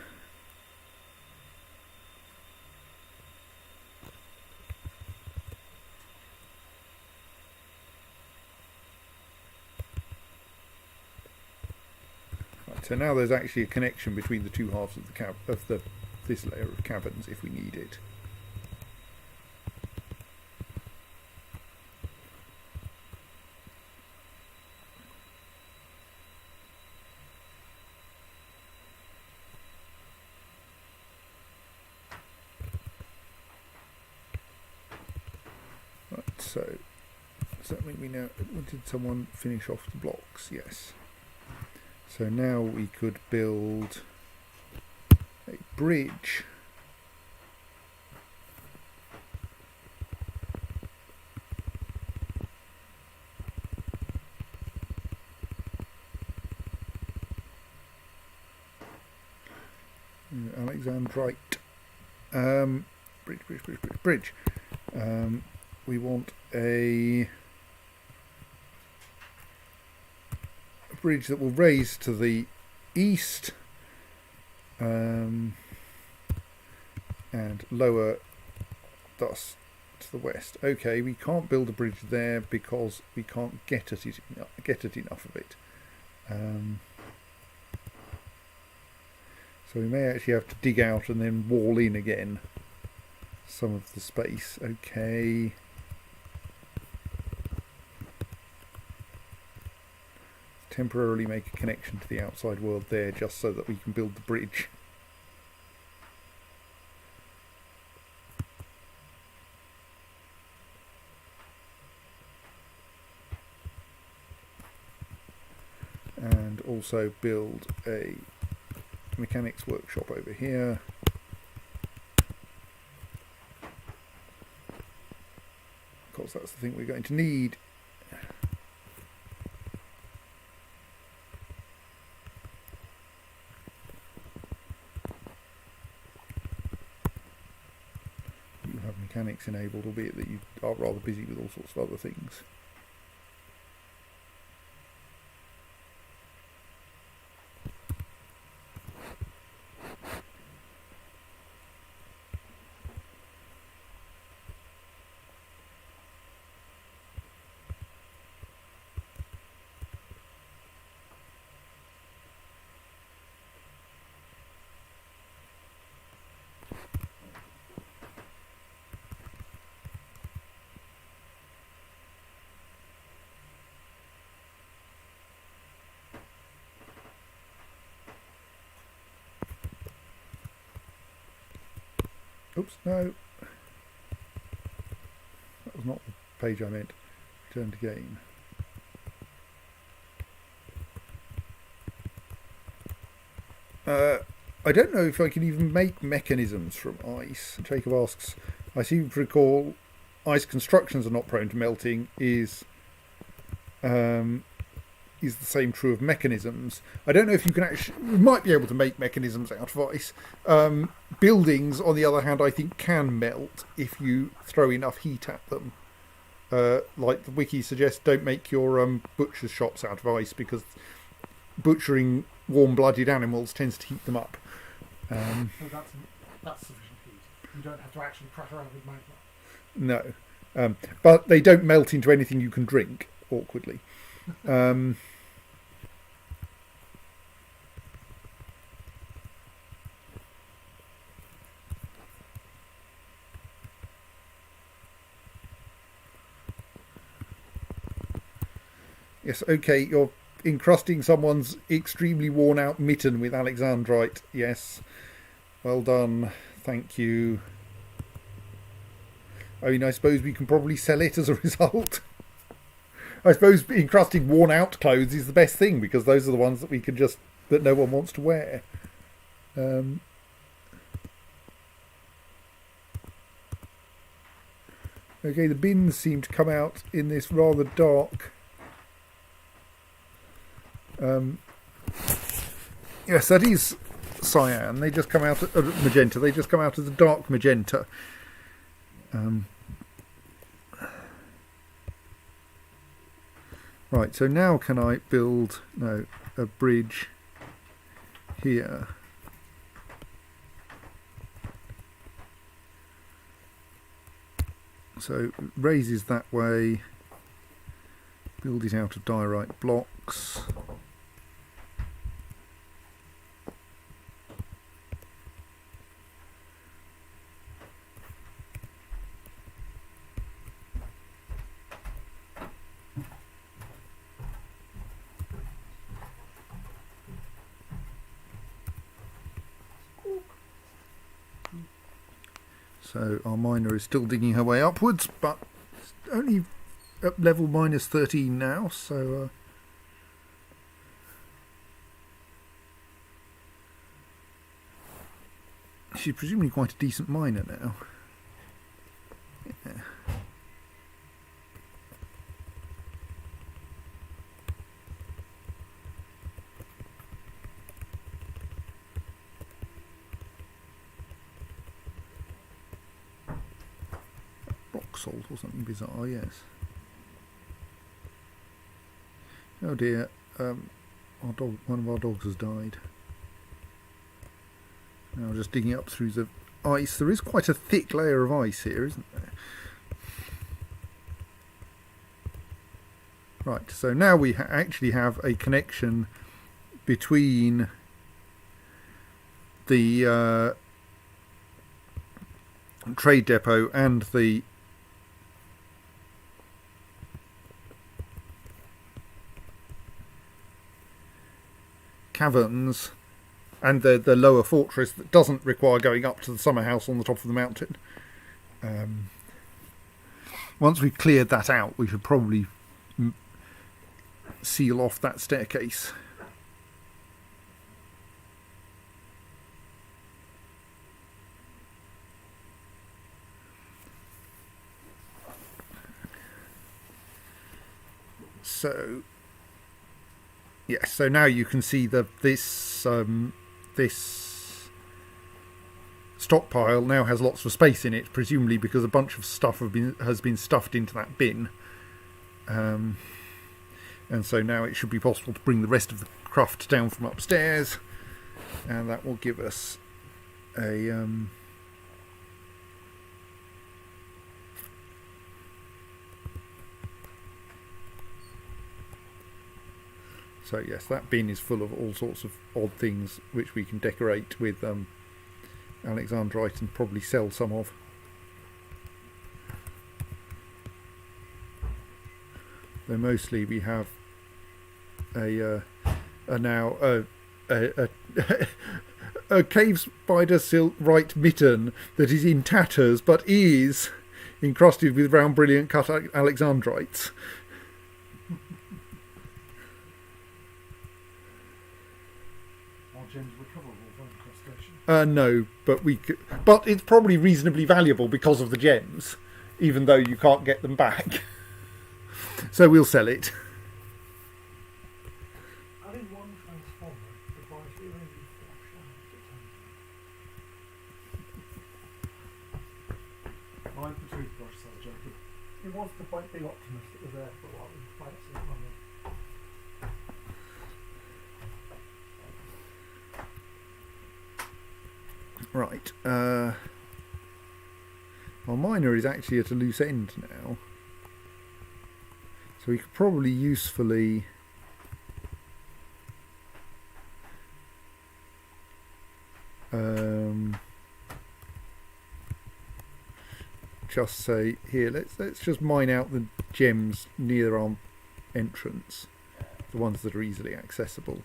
Right, so now there's actually a connection between the two halves of this layer of caverns if we need it. So, does that mean we now, did someone finish off the blocks? Yes. So now we could build a bridge. Alexandrite. Bridge. We want a bridge that will raise to the east and lower thus to the west. Okay, we can't build a bridge there because we can't get at enough of it. So we may actually have to dig out and then wall in again some of the space. Okay. Temporarily make a connection to the outside world there just so that we can build the bridge. And also build a mechanics workshop over here. Of course, that's the thing we're going to need. You have mechanics enabled, albeit that you are rather busy with all sorts of other things. Oops, no. That was not the page I meant. Return to game. I don't know if I can even make mechanisms from ice. Jacob asks, I seem to recall ice constructions are not prone to melting. Is the same true of mechanisms? I don't know if you can actually... We might be able to make mechanisms out of ice. Buildings, on the other hand, I think can melt if you throw enough heat at them. Like the wiki suggests, don't make your butcher's shops out of ice because butchering warm-blooded animals tends to heat them up. So that's sufficient heat. You don't have to actually crash around with magma. No. But they don't melt into anything you can drink, awkwardly. Yes, okay, you're encrusting someone's extremely worn-out mitten with alexandrite. Yes, well done. Thank you. I mean, I suppose we can probably sell it as a result. I suppose encrusting worn-out clothes is the best thing because those are the ones that we can just... that no one wants to wear. Okay, the bins seem to come out in this rather dark... yes, that is cyan. They just come out magenta. They just come out as a dark magenta. Right. So now can I build a bridge here? So it raises that way. Build it out of diorite blocks. So our miner is still digging her way upwards, but it's only at level minus 13 now, so she's presumably quite a decent miner now. Yeah. Rock salt or something bizarre, yes. Oh dear, one of our dogs has died. Now just digging up through the ice. There is quite a thick layer of ice here, isn't there? Right, so now we actually have a connection between the trade depot and the caverns and the lower fortress that doesn't require going up to the summer house on the top of the mountain. Once we've cleared that out, we should probably seal off that staircase. So, yes. So now you can see that this stockpile now has lots of space in it, presumably because a bunch of stuff has been stuffed into that bin. And so now it should be possible to bring the rest of the craft down from upstairs, and that will give us a so yes, that bin is full of all sorts of odd things which we can decorate with Alexandrite and probably sell some of. Though mostly we have a cave spider silk-right mitten that is in tatters but is encrusted with round brilliant cut alexandrites. Are gems recoverable from incrustation? No, but it's probably reasonably valuable because of the gems, even though you can't get them back. So we'll sell it. I think one transformer requires rearranging 4 shafts. Mind the toothbrush, says Jacob. It was the quite big Optimus that was there for a while. It was quite Right. Our miner is actually at a loose end now. So we could probably usefully just say, here, let's just mine out the gems near our entrance, the ones that are easily accessible.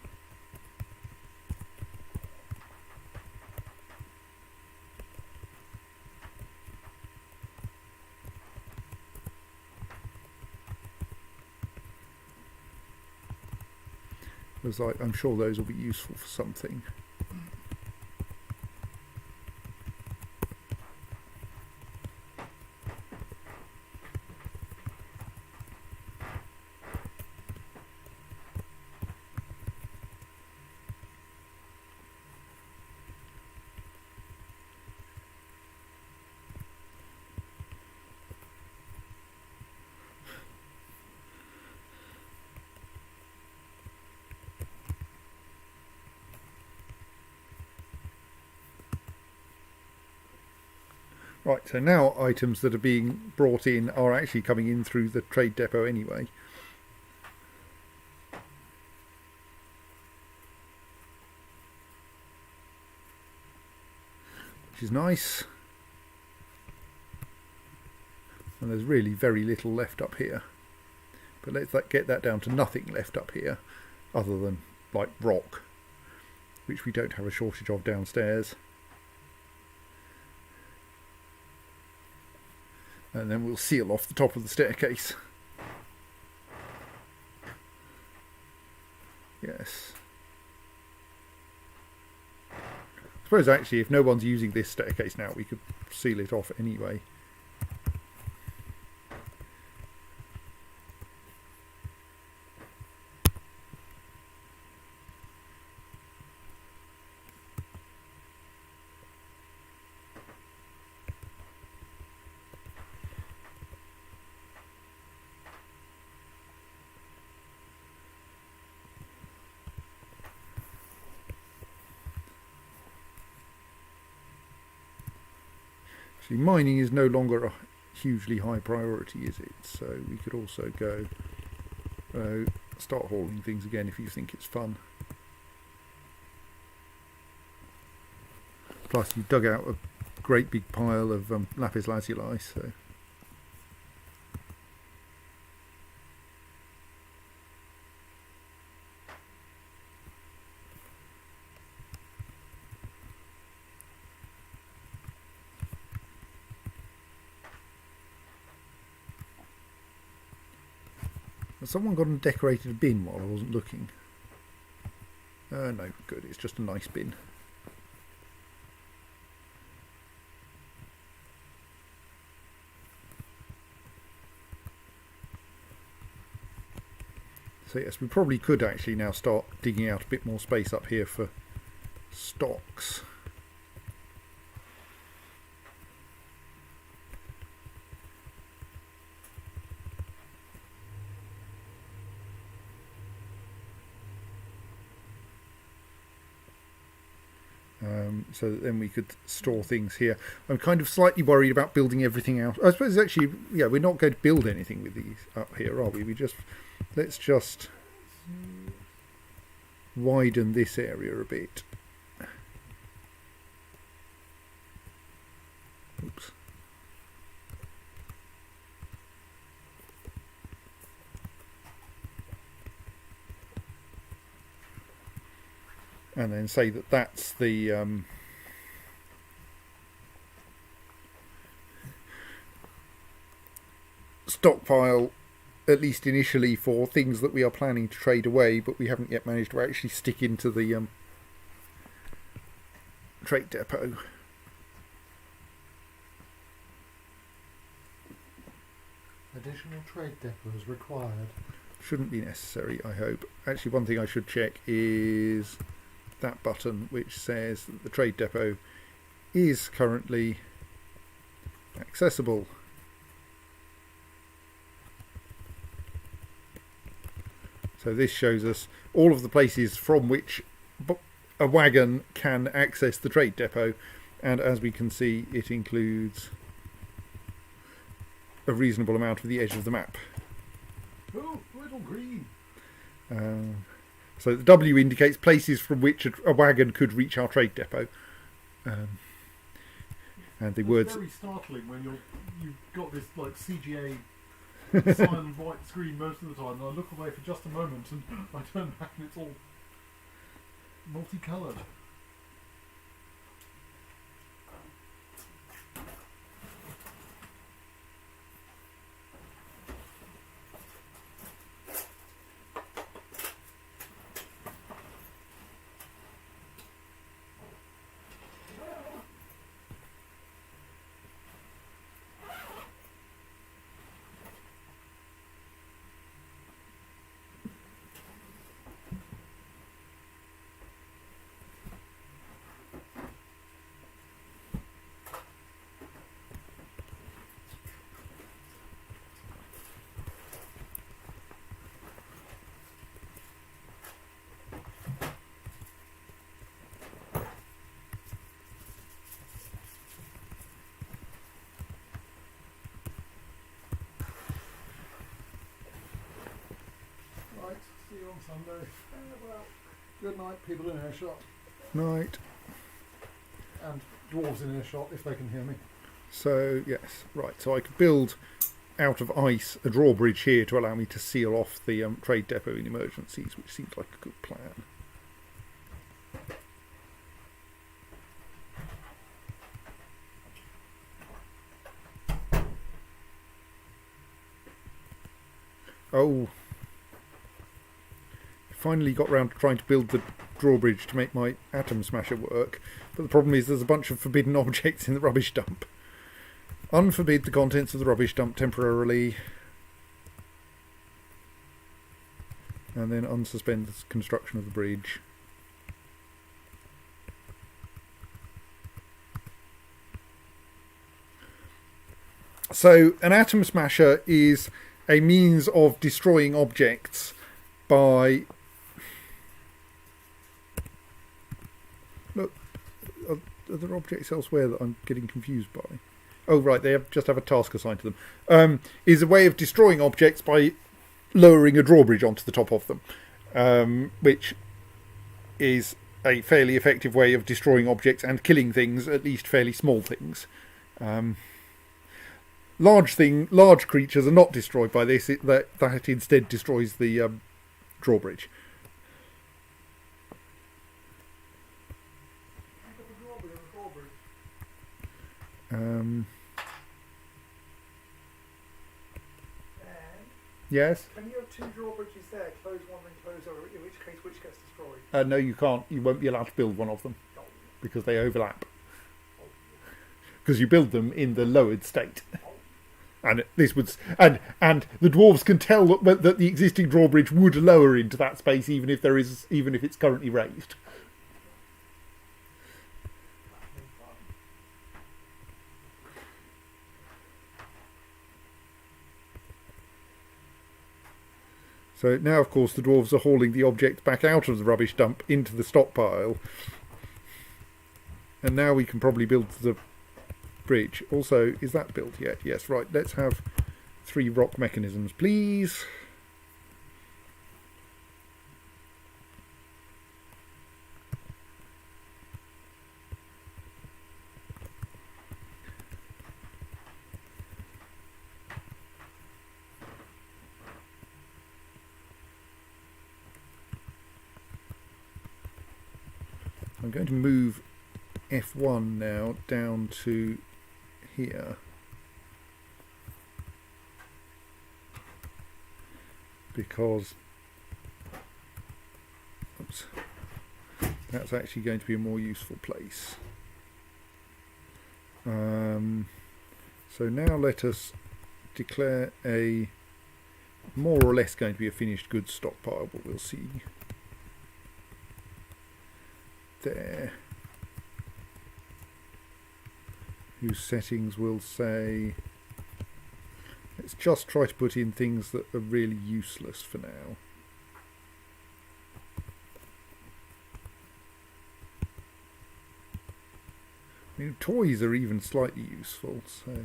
Because I'm sure those will be useful for something. Right, so now items that are being brought in are actually coming in through the trade depot anyway. Which is nice. And there's really very little left up here. But let's get that down to nothing left up here, other than, like, rock, which we don't have a shortage of downstairs. And then we'll seal off the top of the staircase. Yes. I suppose actually if no one's using this staircase now, we could seal it off anyway. See, mining is no longer a hugely high priority, is it? So we could also go So start hauling things again if you think it's fun. Plus, you dug out a great big pile of lapis lazuli, so. Has someone gone and decorated a bin while I wasn't looking? No, good. It's just a nice bin. So yes, we probably could actually now start digging out a bit more space up here for stocks. So that then we could store things here. I'm kind of slightly worried about building everything out. I suppose actually, yeah, we're not going to build anything with these up here, are we? Let's just widen this area a bit. Oops. And then say that that's the stockpile, at least initially, for things that we are planning to trade away, but we haven't yet managed to actually stick into the trade depot. Additional trade depots required. Shouldn't be necessary, I hope. Actually, one thing I should check is that button which says that the trade depot is currently accessible. So this shows us all of the places from which a wagon can access the trade depot, and as we can see, it includes a reasonable amount of the edge of the map. Oh, little green. So the W indicates places from which a wagon could reach our trade depot. And the words... It's very startling when you've got this like CGA silent white screen most of the time, and I look away for just a moment and I turn back and it's all multicoloured. Right, see you on Sunday. Good night, people in earshot. Night. And dwarves in earshot, if they can hear me. So, yes, right. So I could build out of ice a drawbridge here to allow me to seal off the trade depot in emergencies, which seems like a good plan. Oh, finally got round to trying to build the drawbridge to make my atom smasher work, but the problem is there's a bunch of forbidden objects in the rubbish dump. Unforbid the contents of the rubbish dump temporarily, and then unsuspend the construction of the bridge. So an atom smasher is a means of destroying objects by... Look, are there objects elsewhere that I'm getting confused by? Oh, right, they just have a task assigned to them. Is a way of destroying objects by lowering a drawbridge onto the top of them, which is a fairly effective way of destroying objects and killing things, at least fairly small things. Large creatures are not destroyed by this. That instead destroys the drawbridge. Yes? Can you have two drawbridges there, close one then close over, in which case which gets destroyed? No, you can't. You won't be allowed to build one of them because they overlap. Because you build them in the lowered state. And this would, and the dwarves can tell that the existing drawbridge would lower into that space even if it's currently raised. So now, of course, the dwarves are hauling the object back out of the rubbish dump into the stockpile. And now we can probably build the bridge. Also, is that built yet? Yes, right. Let's have 3 rock mechanisms, please. I'm going to move F1 now down to here. Because that's actually going to be a more useful place. So now let us declare a more or less going to be a finished goods stockpile, but we'll see. There, whose settings will say, let's just try to put in things that are really useless for now. I mean, toys are even slightly useful, so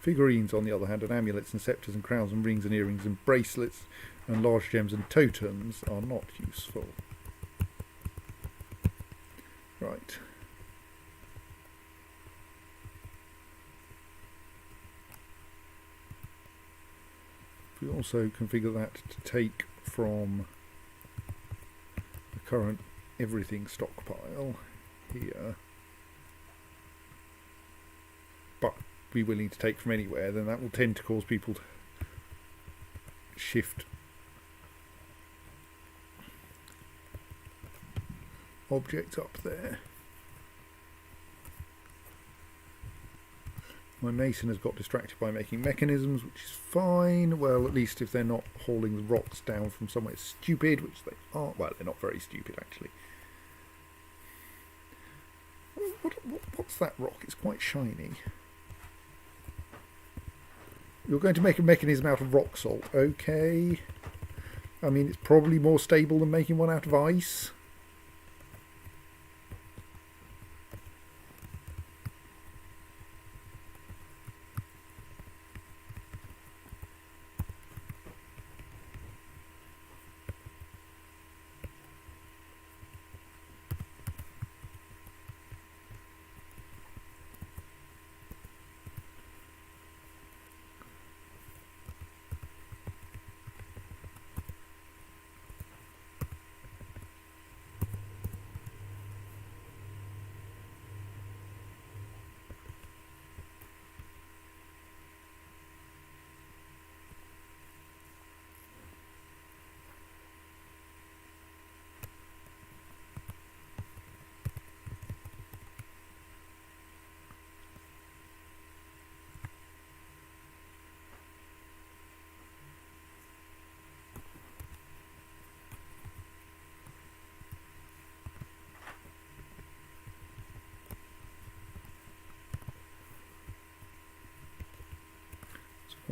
figurines on the other hand, and amulets and sceptres and crowns and rings and earrings and bracelets and large gems and totems are not useful. Right. We also configure that to take from the current everything stockpile here, but be willing to take from anywhere, then that will tend to cause people to shift objects up there. My mason has got distracted by making mechanisms, which is fine. Well, at least if they're not hauling the rocks down from somewhere stupid, which they aren't. Well, they're not very stupid, actually. What's that rock? It's quite shiny. You're going to make a mechanism out of rock salt. Okay. I mean, it's probably more stable than making one out of ice.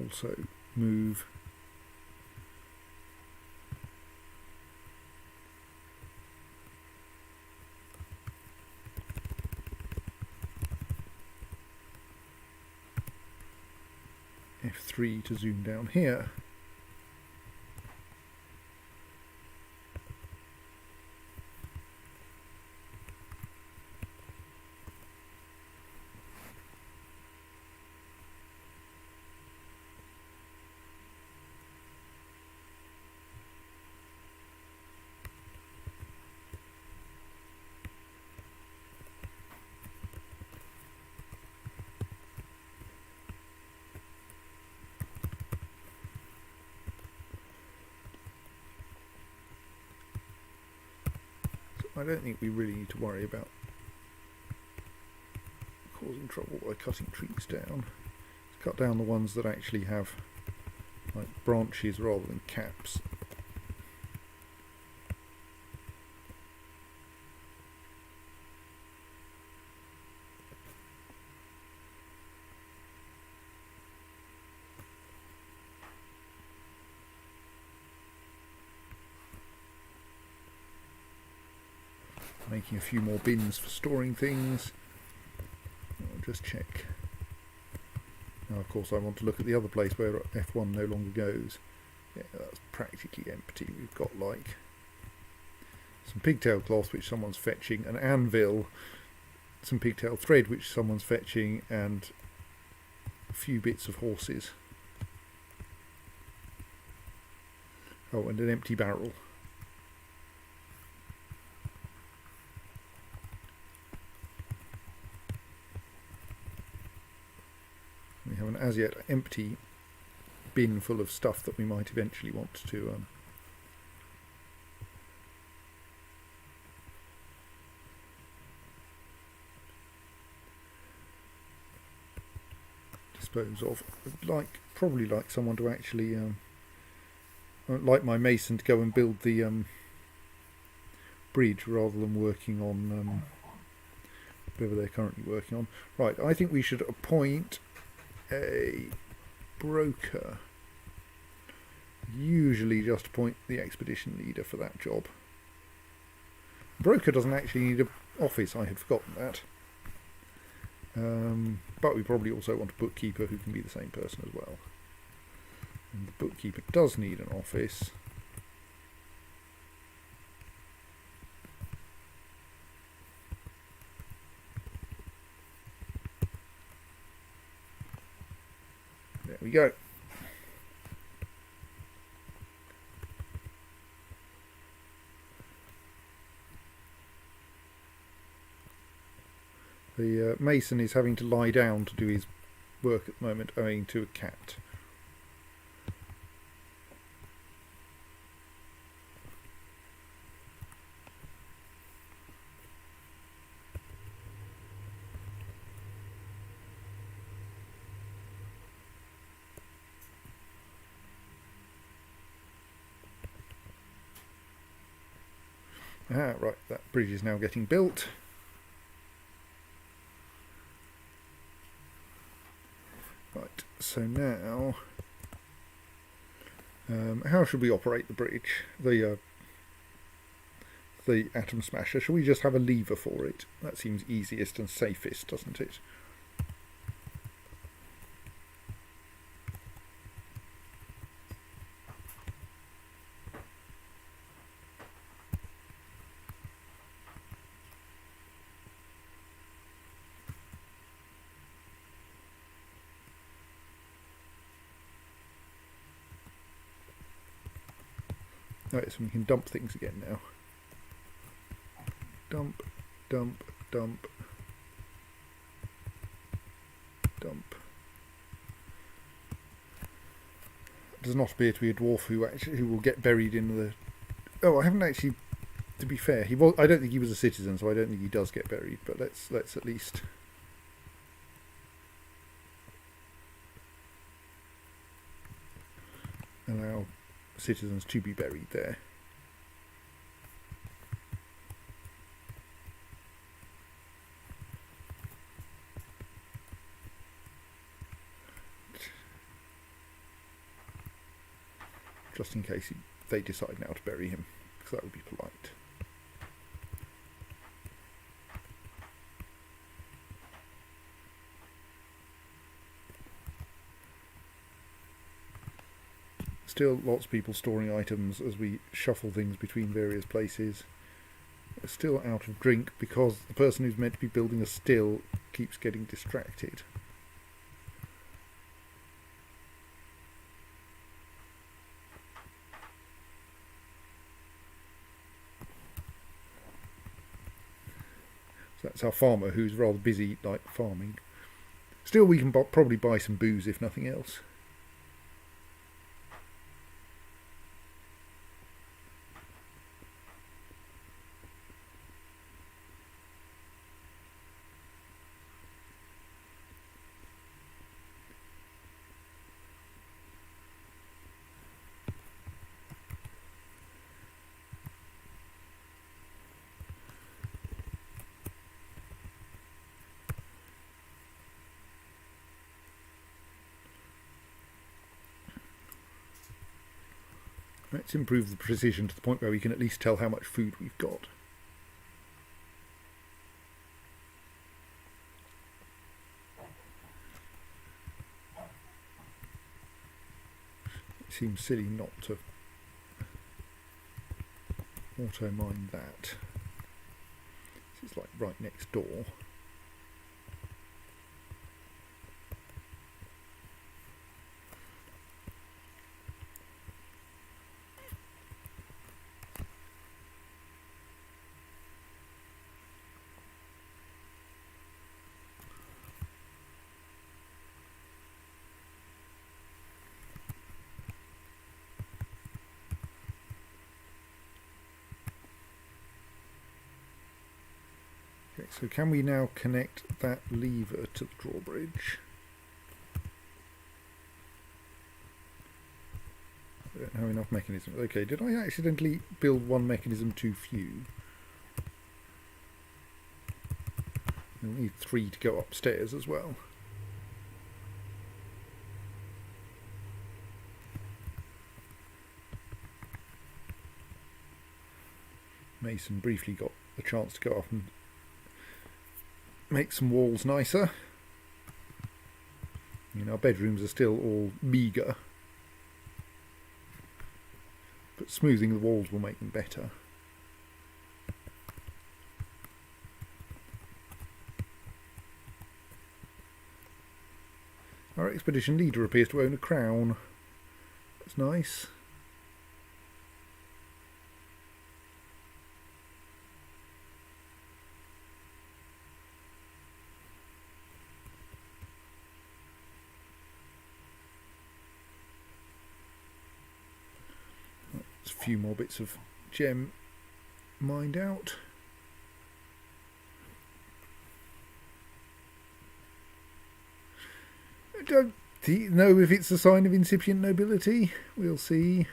Also move F3 to zoom down here. I don't think we really need to worry about causing trouble by cutting trees down. Let's cut down the ones that actually have like branches rather than caps. Making a few more bins for storing things. I'll just check. Now, of course, I want to look at the other place where F1 no longer goes. Yeah, that's practically empty. We've got like some pigtail cloth which someone's fetching, an anvil, some pigtail thread which someone's fetching, and a few bits of horses. Oh, and an empty barrel. We have an as yet empty bin full of stuff that we might eventually want to dispose of. I'd probably like someone to actually I'd like my mason to go and build the bridge rather than working on whatever they're currently working on. Right, I think we should appoint a broker. Usually just appoint the expedition leader for that job. Broker doesn't actually need an office, I had forgotten that. But we probably also want a bookkeeper who can be the same person as well. And the bookkeeper does need an office. There we go. The mason is having to lie down to do his work at the moment owing to a cat. Right, that bridge is now getting built. Right, so now, how should we operate the bridge? The atom smasher. Shall we just have a lever for it? That seems easiest and safest, doesn't it? Right, so we can dump things again now. Dump, dump, dump, dump. Does not appear to be a dwarf who will get buried in the. Oh, I haven't actually. To be fair, he was. I don't think he was a citizen, so I don't think he does get buried. But let's at least. Allow citizens to be buried there. Just in case they decide now to bury him, because that would be polite. Still lots of people storing items as we shuffle things between various places. We're still out of drink because the person who's meant to be building a still keeps getting distracted. So that's our farmer who's rather busy like farming. Still, we can probably buy some booze if nothing else. Let's improve the precision to the point where we can at least tell how much food we've got. It seems silly not to auto-mine that. It's like right next door. Okay, so can we now connect that lever to the drawbridge? I don't have enough mechanisms. Okay, did I accidentally build one mechanism too few? We'll need 3 to go upstairs as well. Mason briefly got a chance to go up and make some walls nicer. I mean, our bedrooms are still all meagre, but smoothing the walls will make them better. Our expedition leader appears to own a crown. That's nice. A few more bits of gem mined out. I don't know if it's a sign of incipient nobility. We'll see.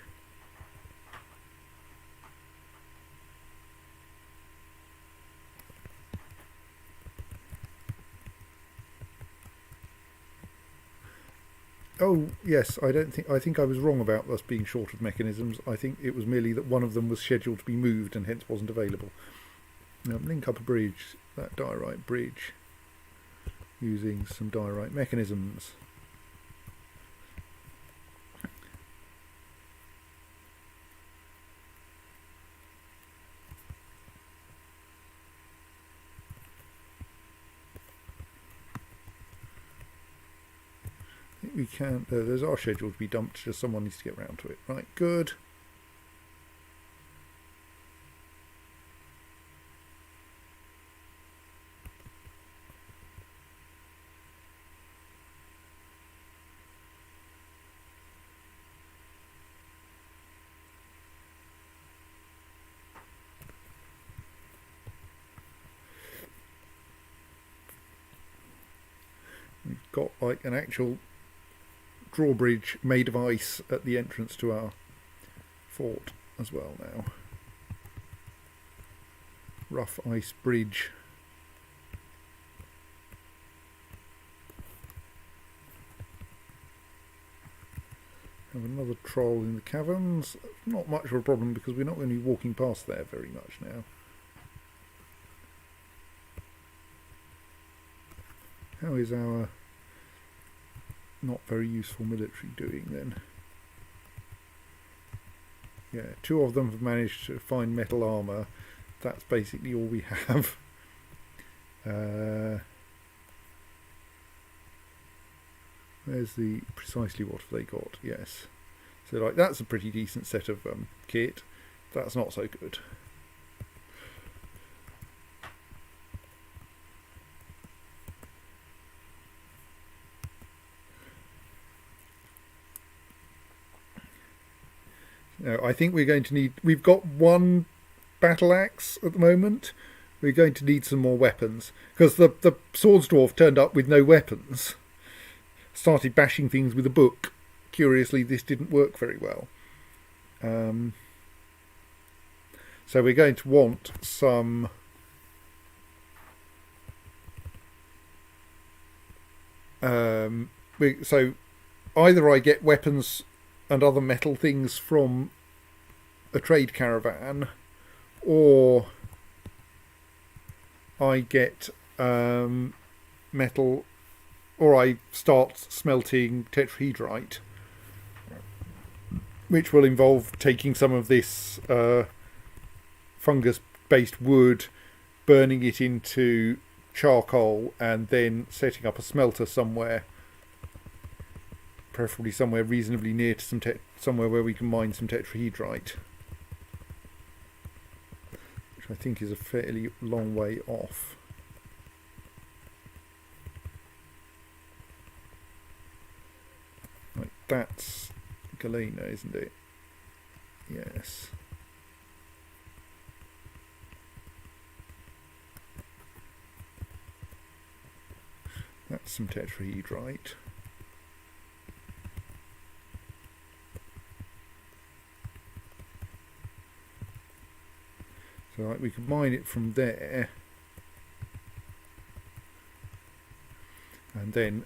Oh, yes, I think I was wrong about us being short of mechanisms. I think it was merely that one of them was scheduled to be moved and hence wasn't available. Now, link up a bridge, that diorite bridge, using some diorite mechanisms. We can. Those are scheduled to be dumped. Just someone needs to get round to it. Right, good. We've got like an actual drawbridge made of ice at the entrance to our fort as well now. Rough ice bridge. Have another troll in the caverns. Not much of a problem because we're not going to be walking past there very much now. How is our not very useful military doing then? Yeah, 2 of them have managed to find metal armour. That's basically all we have. Where's the precisely what have they got? Yes. So like that's a pretty decent set of kit. That's not so good. No, I think we're going to need... We've got 1 battle axe at the moment. We're going to need some more weapons. Because the swords dwarf turned up with no weapons. Started bashing things with a book. Curiously, this didn't work very well. So we're going to want some... so either I get weapons and other metal things from a trade caravan, or I get metal, or I start smelting tetrahedrite, which will involve taking some of this fungus-based wood, burning it into charcoal, and then setting up a smelter somewhere, preferably somewhere reasonably near to somewhere where we can mine some tetrahedrite, which I think is a fairly long way off. Right, that's Galena, isn't it? Yes. That's some tetrahedrite. So like, we could mine it from there, and then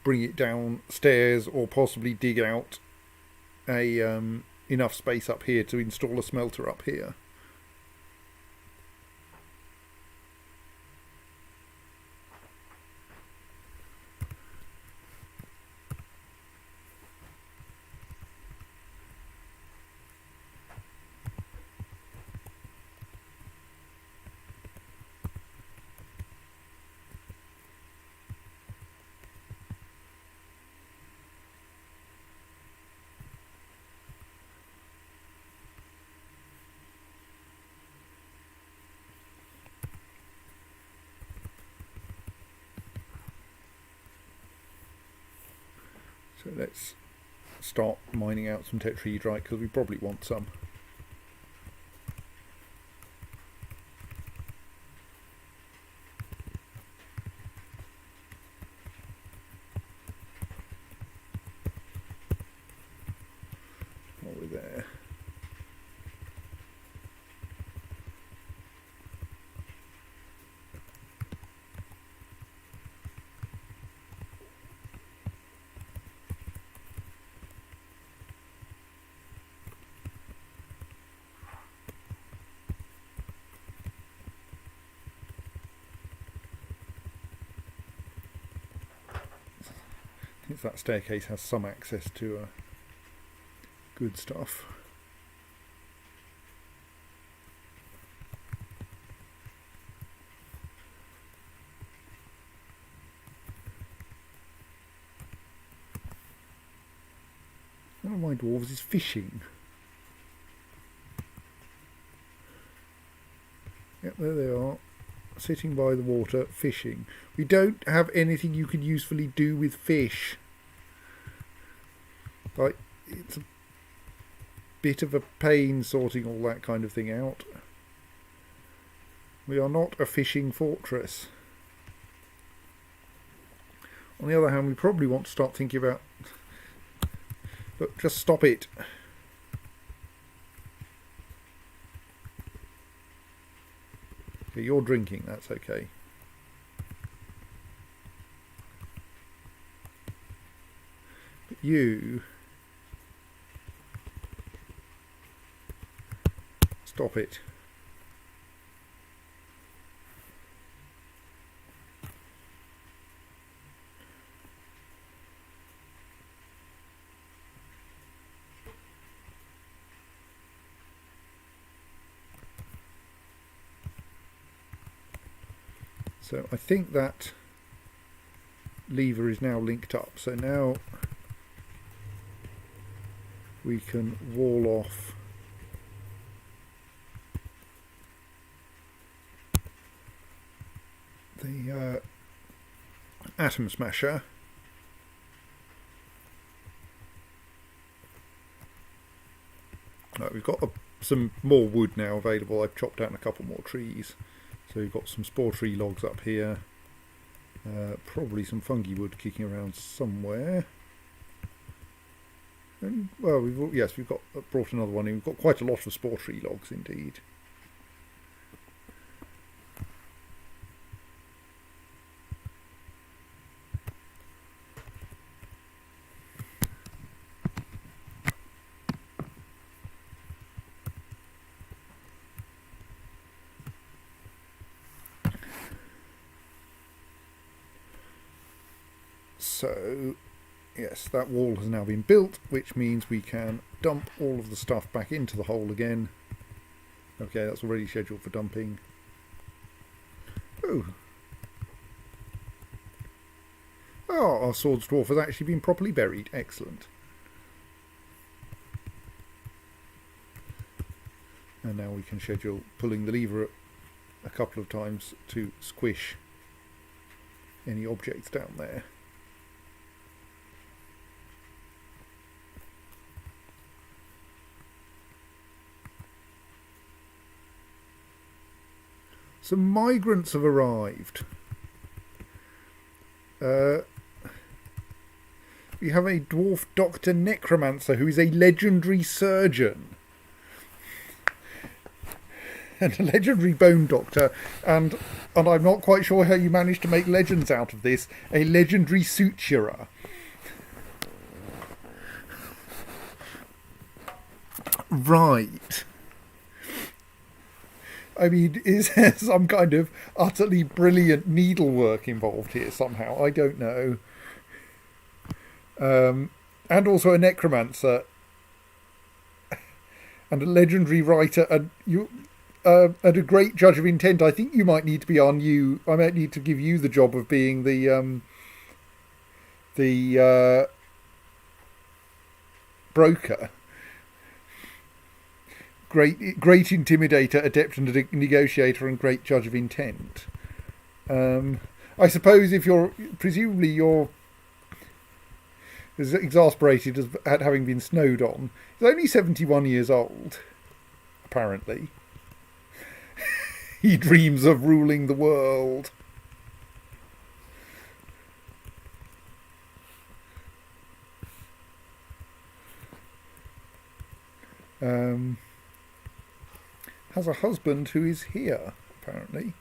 bring it downstairs, or possibly dig out a enough space up here to install a smelter up here. So let's start mining out some tetrahedrite, because we probably want some. While we're there. If that staircase has some access to good stuff. One of my dwarves is fishing. Yep, there they are, sitting by the water fishing. We don't have anything you can usefully do with fish. Like, it's a bit of a pain sorting all that kind of thing out. We are not a fishing fortress. On the other hand, we probably want to start thinking about... Look, just stop it. Okay, you're drinking, that's okay. But you... Stop it. So I think that lever is now linked up. So now we can wall off the atom smasher. Right, we've got some more wood now available. I've chopped down a couple more trees. So we've got some spore tree logs up here. Probably some fungi wood kicking around somewhere. And, well, we've got brought another one in. We've got quite a lot of spore tree logs indeed. So, yes, that wall has now been built, which means we can dump all of the stuff back into the hole again. Okay, that's already scheduled for dumping. Oh. Oh, our swords dwarf has actually been properly buried. Excellent. And now we can schedule pulling the lever a couple of times to squish any objects down there. Some migrants have arrived. We have a dwarf doctor necromancer who is a legendary surgeon. And a legendary bone doctor, and I'm not quite sure how you managed to make legends out of this, a legendary suturer. Right. I mean, is there some kind of utterly brilliant needlework involved here somehow? I don't know. And also a necromancer. And a legendary writer, and a great judge of intent. I think you might need to be on you. I might need to give you the job of being the broker. Great intimidator, adept and negotiator, and great judge of intent. I suppose if presumably you're as exasperated as at having been snowed on. He's only 71 years old, apparently. He dreams of ruling the world. Has a husband who is here, apparently.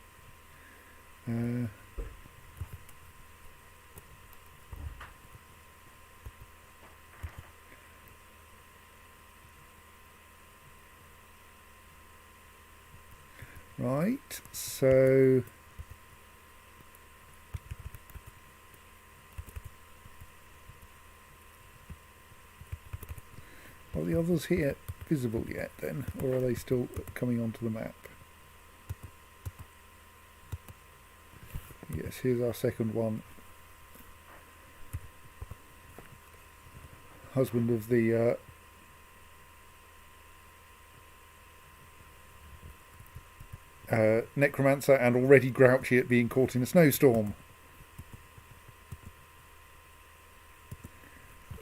Right, so are the others here visible yet then, or are they still coming onto the map? Yes, here's our second one. Husband of the necromancer, and already grouchy at being caught in a snowstorm.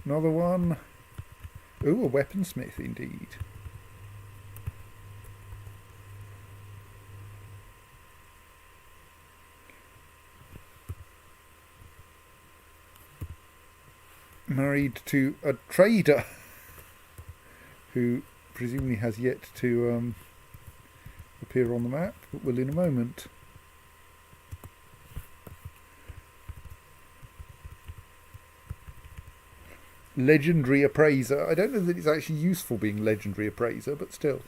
Another one. Ooh, a weaponsmith indeed. Married to a trader who presumably has yet to appear on the map, but will in a moment. Legendary appraiser. I don't know that it's actually useful being legendary appraiser, but still.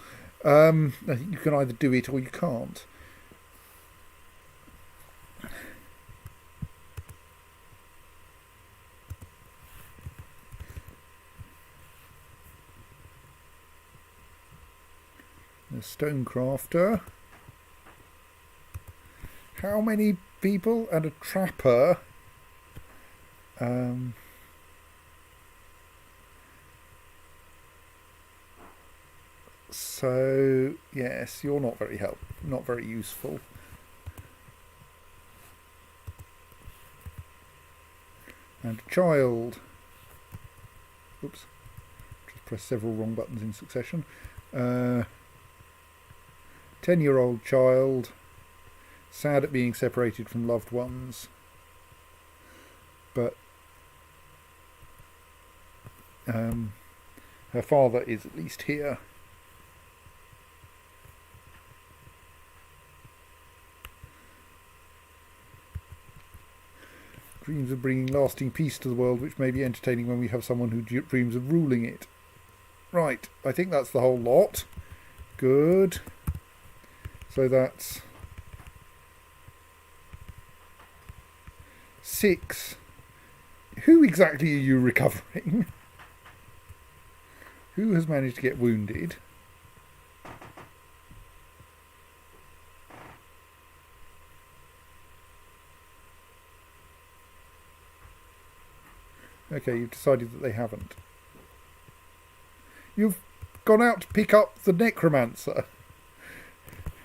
I think you can either do it or you can't. A stonecrafter. How many people? And a trapper. So yes, you're not very useful. And a child. Oops. Just pressed several wrong buttons in succession. 10-year-old child, sad at being separated from loved ones, but her father is at least here. Dreams of bringing lasting peace to the world, which may be entertaining when we have someone who dreams of ruling it. Right, I think that's the whole lot. Good. So that's 6 who exactly are you recovering? Who has managed to get wounded? Okay, you've decided that they haven't. You've gone out to pick up the necromancer.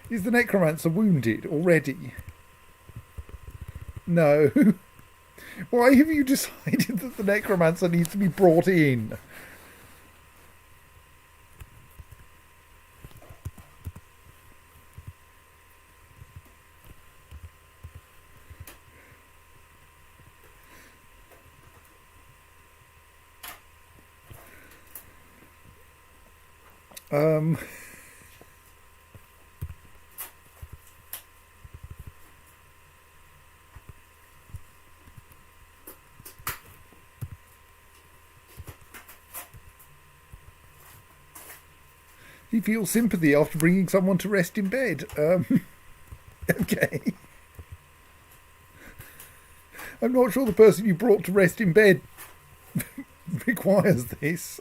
Is the necromancer wounded already? No. Why have you decided that the necromancer needs to be brought in? He feels sympathy after bringing someone to rest in bed. Okay. I'm not sure the person you brought to rest in bed requires this.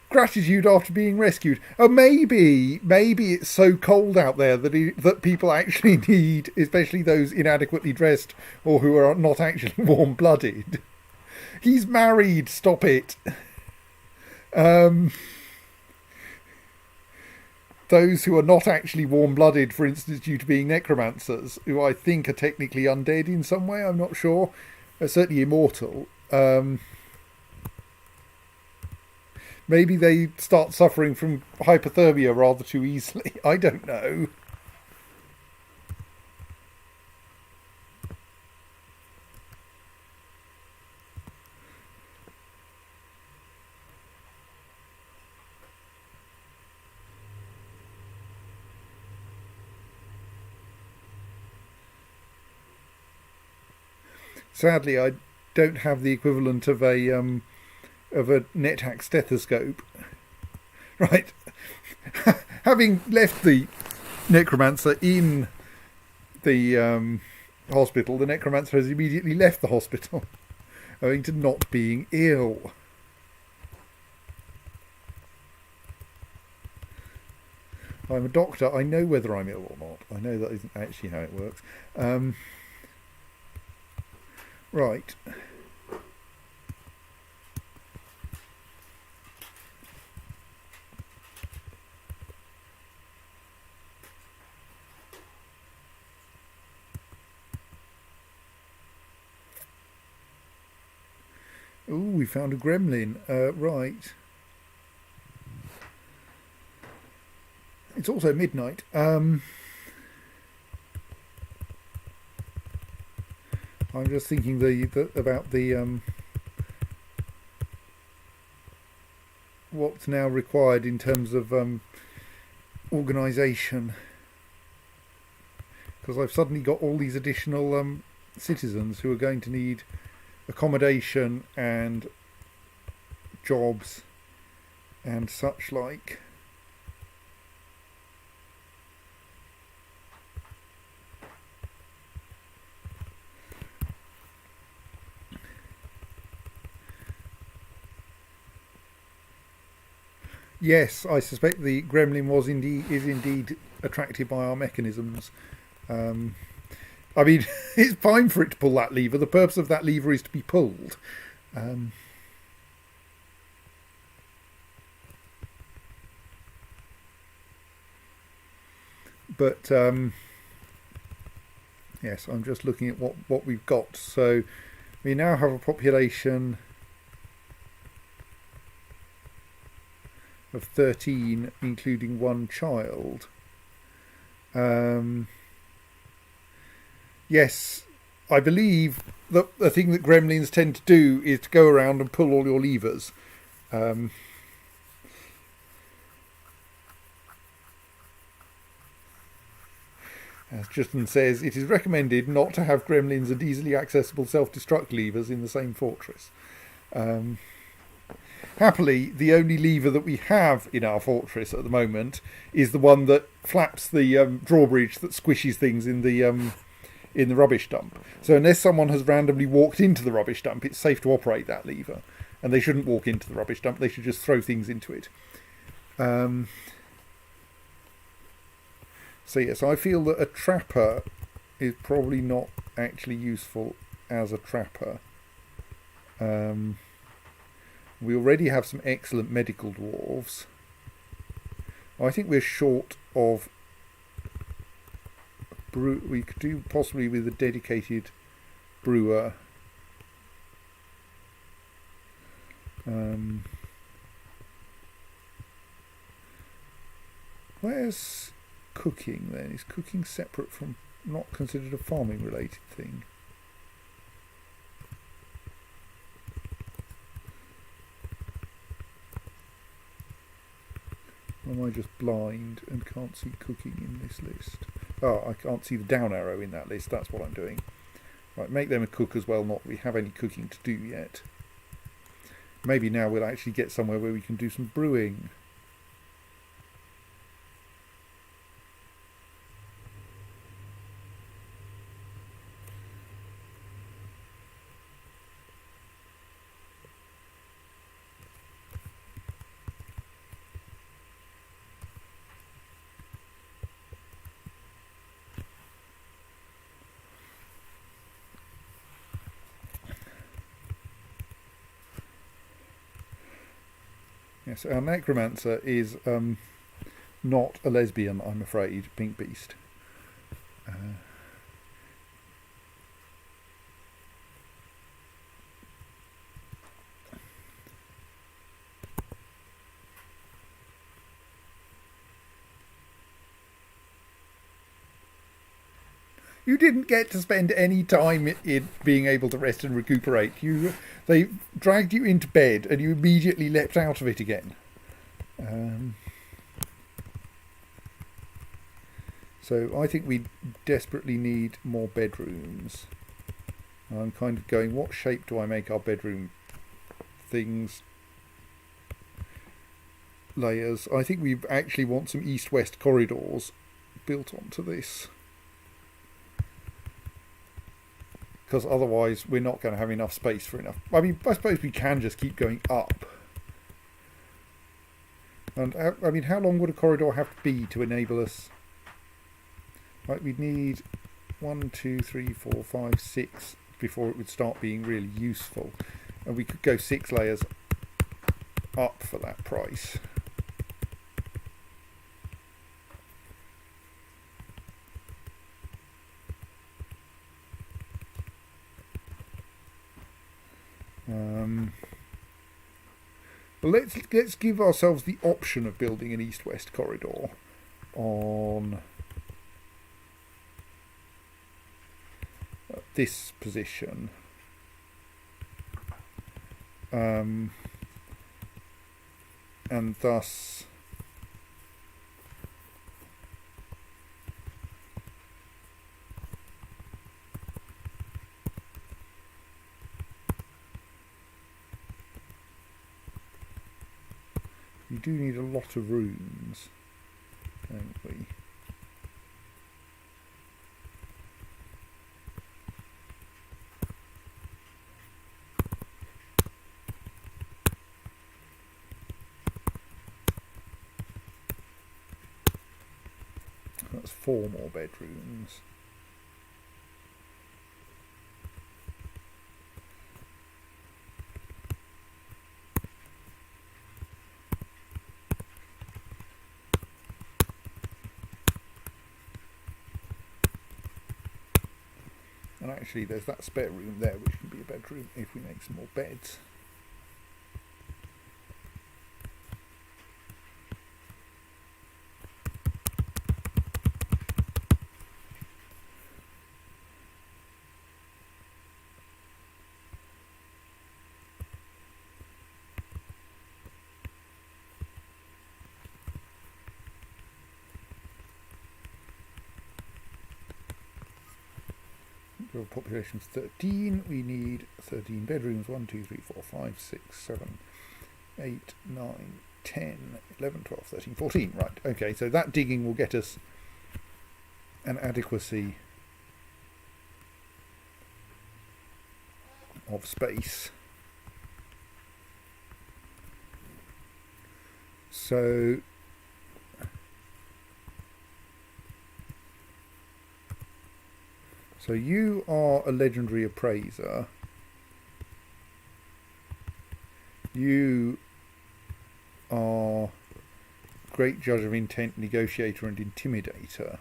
Gratitude after being rescued. Oh, maybe it's so cold out there that people actually need, especially those inadequately dressed or who are not actually warm-blooded. He's married. Stop it. Those who are not actually warm-blooded, for instance, due to being necromancers, who I think are technically undead in some way, I'm not sure, are certainly immortal. Maybe they start suffering from hypothermia rather too easily. I don't know. Sadly, I don't have the equivalent of a NetHack stethoscope. Right. Having left the necromancer in the hospital, the necromancer has immediately left the hospital, owing to not being ill. I'm a doctor. I know whether I'm ill or not. I know that isn't actually how it works. Right. Ooh, we found a gremlin. Right. It's also midnight. I'm just thinking about the what's now required in terms of organisation, because I've suddenly got all these additional citizens who are going to need accommodation and jobs and such like. Yes, I suspect the gremlin is indeed attracted by our mechanisms. I mean, it's fine for it to pull that lever. The purpose of that lever is to be pulled. But yes, I'm just looking at what we've got. So we now have a population of 13, including one child. Yes, I believe that the thing that gremlins tend to do is to go around and pull all your levers. As Justin says, it is recommended not to have gremlins and easily accessible self-destruct levers in the same fortress. Happily, the only lever that we have in our fortress at the moment is the one that flaps the drawbridge that squishes things in the in the rubbish dump. So unless someone has randomly walked into the rubbish dump, it's safe to operate that lever. And they shouldn't walk into the rubbish dump, they should just throw things into it. So yes, I feel that a trapper is probably not actually useful as a trapper. We already have some excellent medical dwarves. I think we're short of brew. We could do possibly with a dedicated brewer. Where's cooking then? Is cooking separate from, not considered a farming related thing? Or am I just blind and can't see cooking in this list? Oh, I can't see the down arrow in that list, that's what I'm doing. Right, make them a cook as well, not that we have any cooking to do yet. Maybe now we'll actually get somewhere where we can do some brewing. Yes, our necromancer is not a lesbian, I'm afraid, Pink Beast. You didn't get to spend any time in being able to rest and recuperate. They dragged you into bed and you immediately leapt out of it again. So I think we desperately need more bedrooms. I'm kind of going, what shape do I make our bedroom things? Layers. I think we actually want some east-west corridors built onto this. Because otherwise we're not going to have enough space for enough. I mean, I suppose we can just keep going up. And I mean, how long would a corridor have to be to enable us? Right, we'd need 1, 2, 3, 4, 5, 6 before it would start being really useful. And we could go 6 layers up for that price. Well, let's give ourselves the option of building an east-west corridor on this position. And thus we do need a lot of rooms, don't we? That's 4 more bedrooms. And actually there's that spare room there which can be a bedroom if we make some more beds. Your population's 13. We need 13 bedrooms. 1, 2, 3, 4, 5, 6, 7, 8, 9, 10, 11, 12, 13, 14. Right, okay, so that digging will get us an adequacy of space. So you are a legendary appraiser. You are great judge of intent, negotiator and intimidator.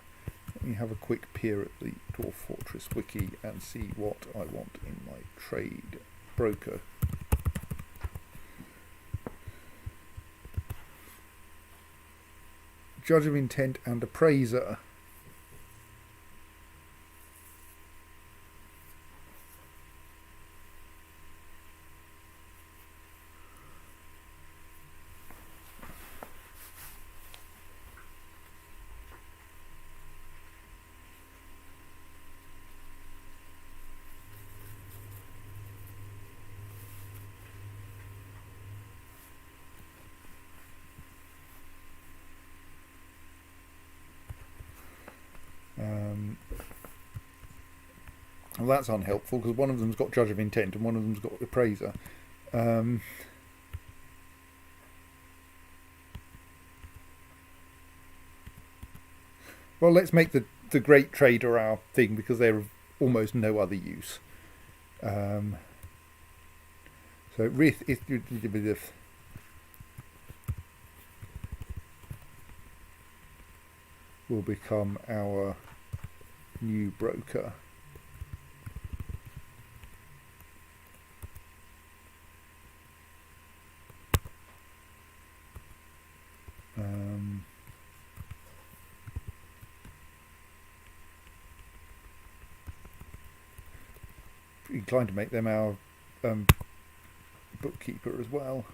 Let me have a quick peer at the Dwarf Fortress wiki and see what I want in my trade broker. Judge of intent and appraiser. Well, that's unhelpful because one of them's got judge of intent and one of them's got appraiser. Well, let's make the great trader our thing because they're of almost no other use. So Rith is will become our new broker. Inclined to make them our bookkeeper as well.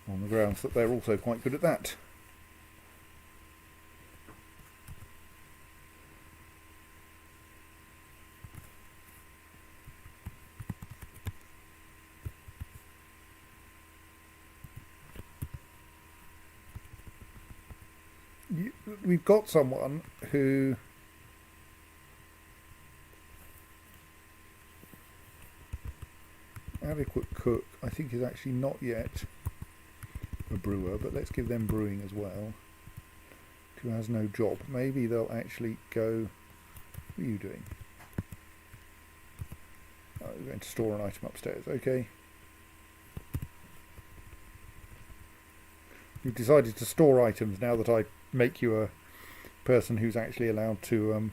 On the grounds that they're also quite good at that. We've got someone who adequate cook I think is actually not yet a brewer, but let's give them brewing as well. Who has no job. Maybe they'll actually go. What are you doing? Oh, we're going to store an item upstairs. Okay. You've decided to store items now that I make you a person who's actually allowed to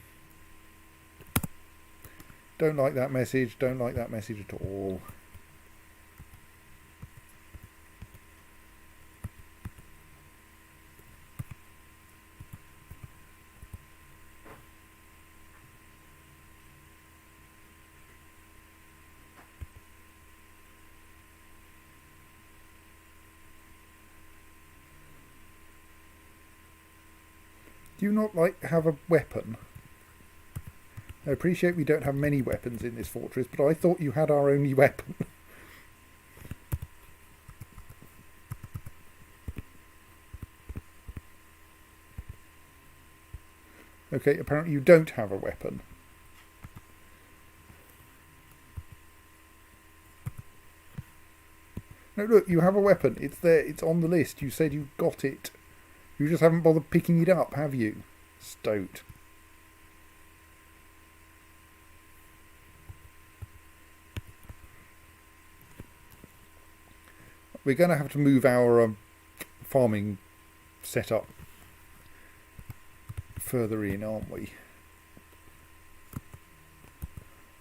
don't like that message, don't like that message at all. Do you not have a weapon? I appreciate we don't have many weapons in this fortress, but I thought you had our only weapon. Okay, apparently you don't have a weapon. No, look, you have a weapon. It's there. It's on the list. You said you got it. You just haven't bothered picking it up, have you? Stoat. We're going to have to move our farming setup further in, aren't we?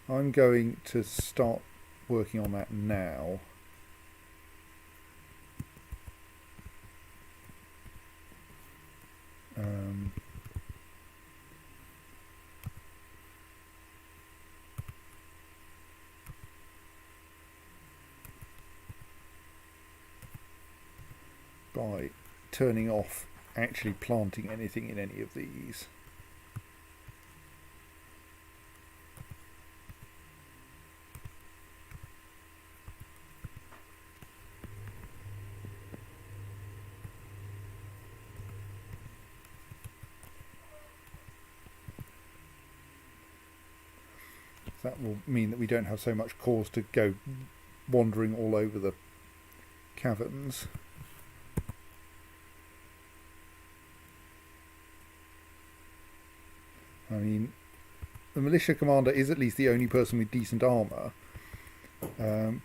I'm going to start working on that now. By turning off actually planting anything in any of these. That will mean that we don't have so much cause to go wandering all over the caverns. I mean, the militia commander is at least the only person with decent armour,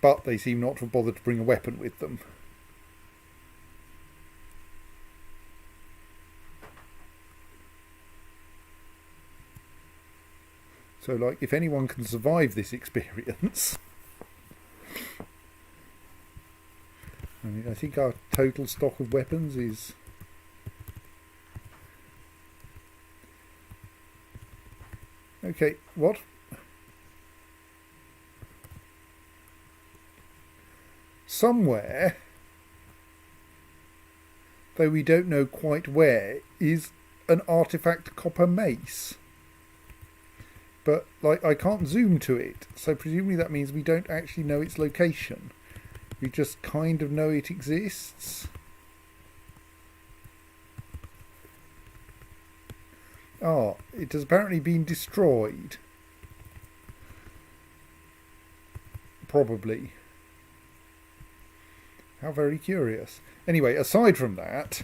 but they seem not to have bothered to bring a weapon with them. So, like, if anyone can survive this experience... I mean, I think our total stock of weapons is... Okay, what? Somewhere, though we don't know quite where, is an artifact copper mace. But, like, I can't zoom to it, so presumably that means we don't actually know its location. We just kind of know it exists. Ah, it has apparently been destroyed. Probably. How very curious. Anyway, aside from that...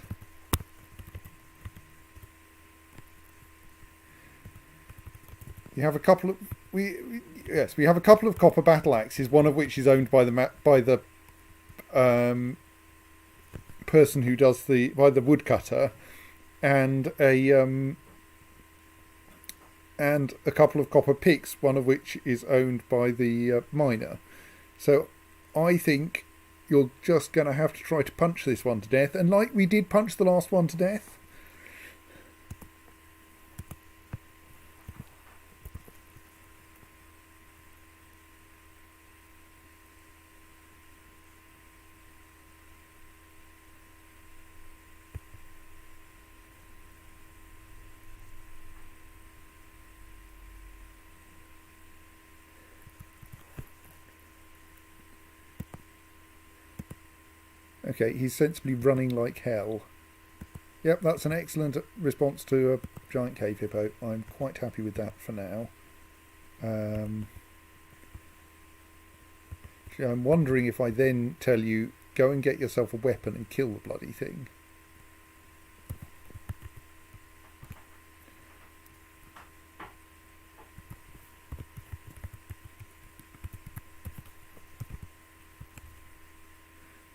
You have a couple of we have a couple of copper battle axes, one of which is owned by the person who does the woodcutter, and a couple of copper picks, one of which is owned by the miner. So I think you're just going to have to try to punch this one to death, and like we did punch the last one to death. Okay, he's sensibly running like hell. Yep, that's an excellent response to a giant cave hippo. I'm quite happy with that for now. I'm wondering if I then tell you, go and get yourself a weapon and kill the bloody thing.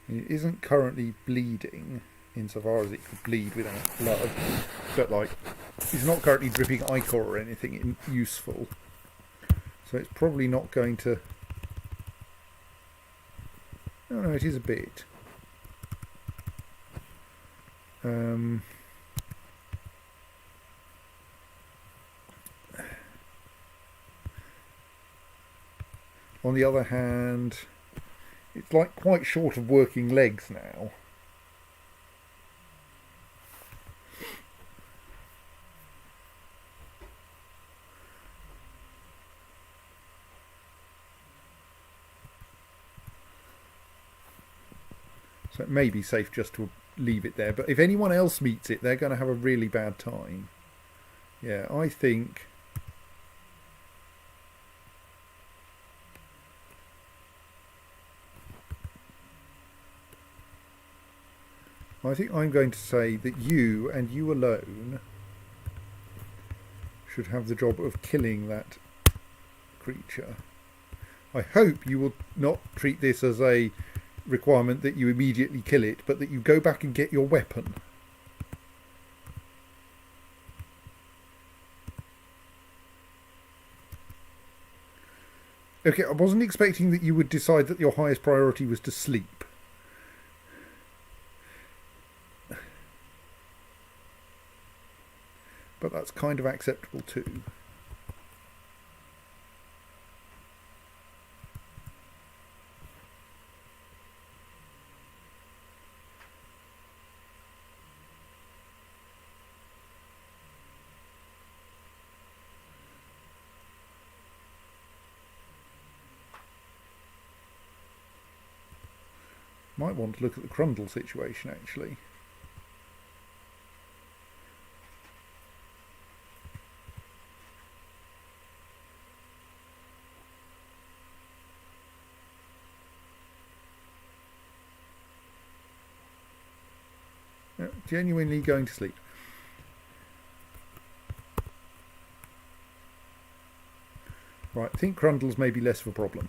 It isn't currently bleeding, insofar as it could bleed without blood, but like, it's not currently dripping ichor or anything useful, so it's probably not going to... Oh no, it is a bit. On the other hand, it's like quite short of working legs now. So it may be safe just to leave it there. But if anyone else meets it, they're going to have a really bad time. Yeah, I think... I'm going to say that you, and you alone, should have the job of killing that creature. I hope you will not treat this as a requirement that you immediately kill it, but that you go back and get your weapon. Okay, I wasn't expecting that you would decide that your highest priority was to sleep. But that's kind of acceptable too. Might want to look at the Crundle situation, actually. Genuinely going to sleep. Right, I think Crundles may be less of a problem.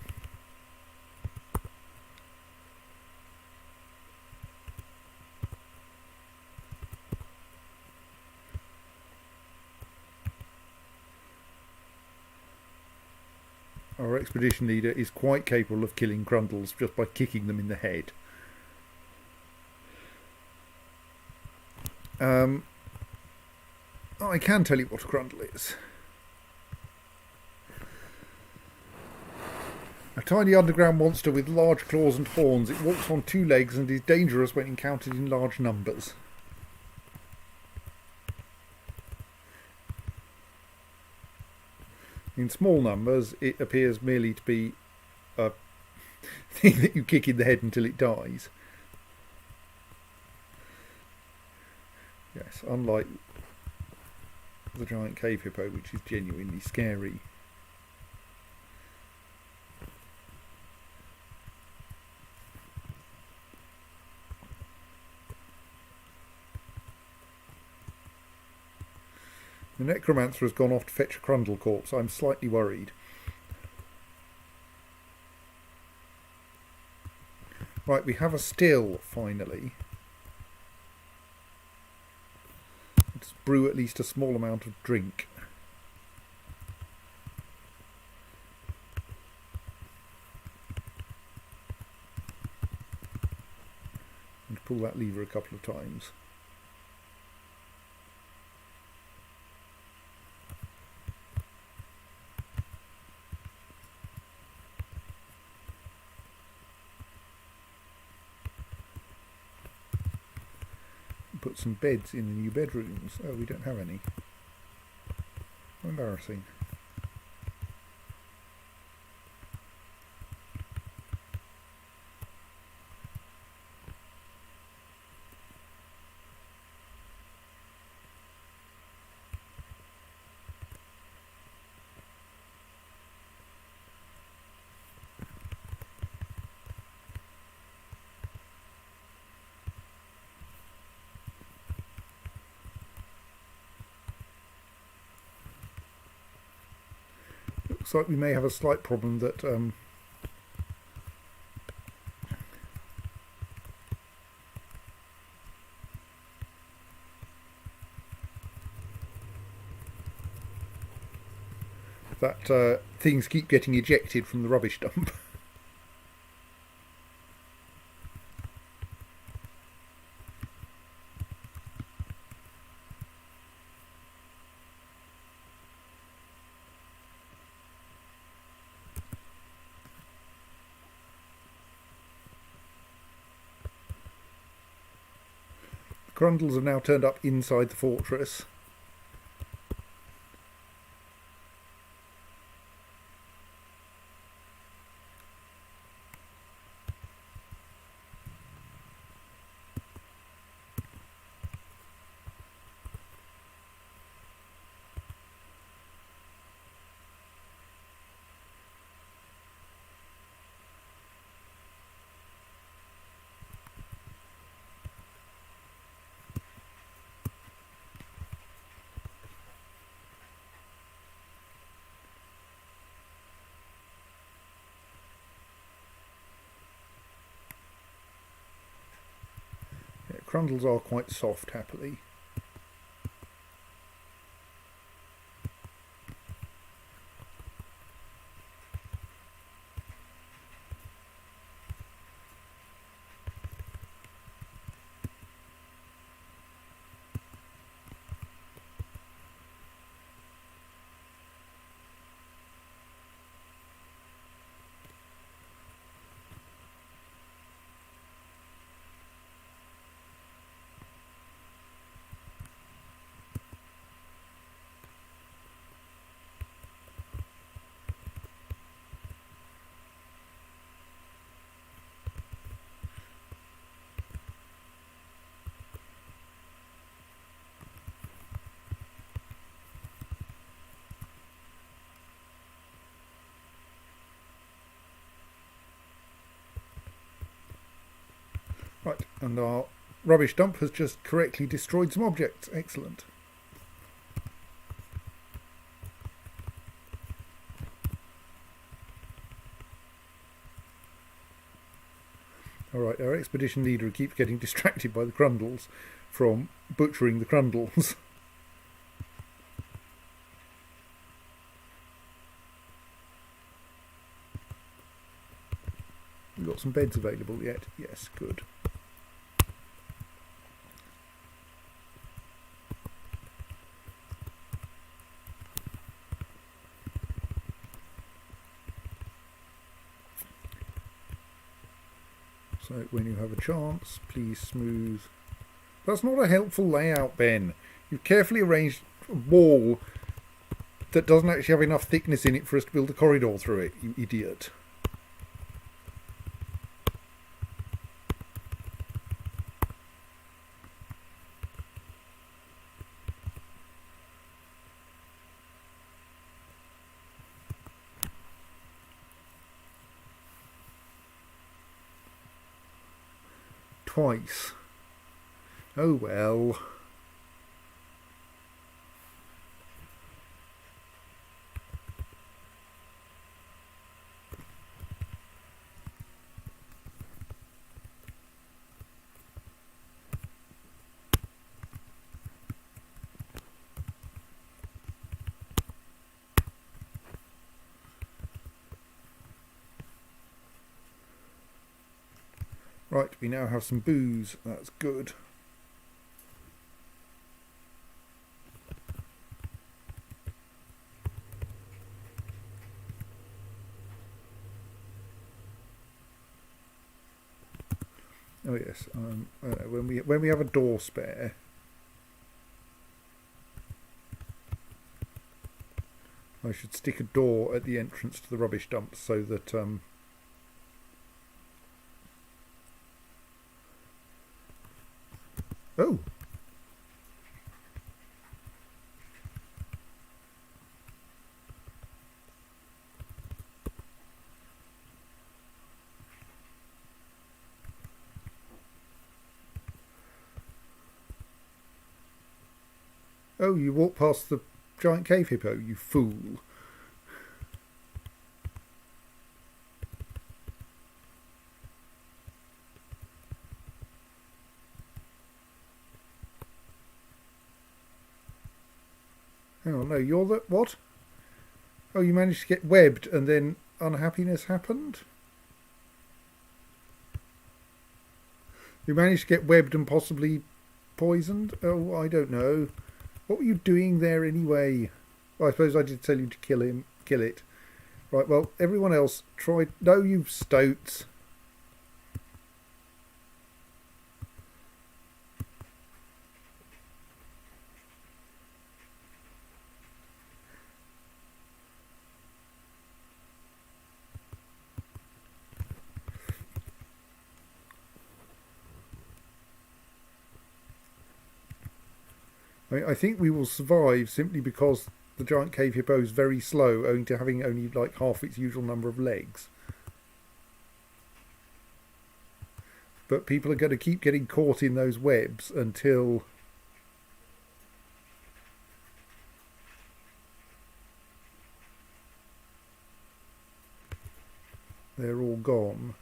Our expedition leader is quite capable of killing Crundles just by kicking them in the head. I can tell you what a Crundle is. A tiny underground monster with large claws and horns. It walks on two legs and is dangerous when encountered in large numbers. In small numbers, it appears merely to be a thing that you kick in the head until it dies. Yes, unlike the giant cave hippo, which is genuinely scary. The necromancer has gone off to fetch a Crundle corpse. I'm slightly worried. Right, we have a still, finally. Let's brew at least a small amount of drink. And pull that lever a couple of times. Put some beds in the new bedrooms. Oh, we don't have any. How embarrassing. Looks like we may have a slight problem that things keep getting ejected from the rubbish dump. Crundles have now turned up inside the fortress. Crundles are quite soft, happily. Right, and our rubbish dump has just correctly destroyed some objects. Excellent. Alright, our expedition leader keeps getting distracted by the Crundles from butchering the Crundles. We've got some beds available yet? Yes, good. So when you have a chance, please smooth. That's not a helpful layout, Ben. You've carefully arranged a wall that doesn't actually have enough thickness in it for us to build a corridor through it, you idiot. Twice. Oh well. Right, we now have some booze. That's good. Oh yes, when we have a door spare, I should stick a door at the entrance to the rubbish dump so that oh. Oh, you walked past the giant cave hippo, you fool. Hang on, no, you're the... what? Oh, you managed to get webbed and then unhappiness happened? You managed to get webbed and possibly poisoned? Oh, I don't know. What were you doing there anyway? Well, I suppose I did tell you to kill it. Right, well, everyone else tried... No, you stoats. I think we will survive simply because the giant cave hippo is very slow, owing to having only like half its usual number of legs. But people are going to keep getting caught in those webs until they're all gone.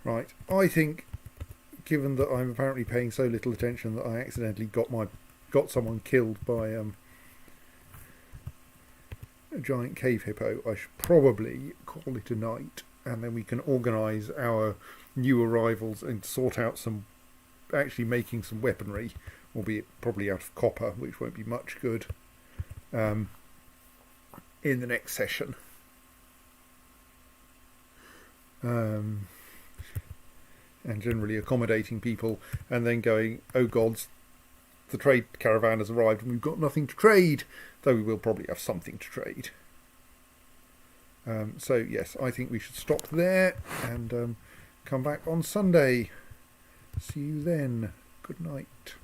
Right, I think, given that I'm apparently paying so little attention that I accidentally got someone killed by a giant cave hippo, I should probably call it a night, and then we can organise our new arrivals and sort out actually making some weaponry, albeit probably out of copper, which won't be much good, in the next session. And generally accommodating people, and then going, oh gods, the trade caravan has arrived and we've got nothing to trade, though we will probably have something to trade. So yes, I think we should stop there and come back on Sunday. See you then. Good night.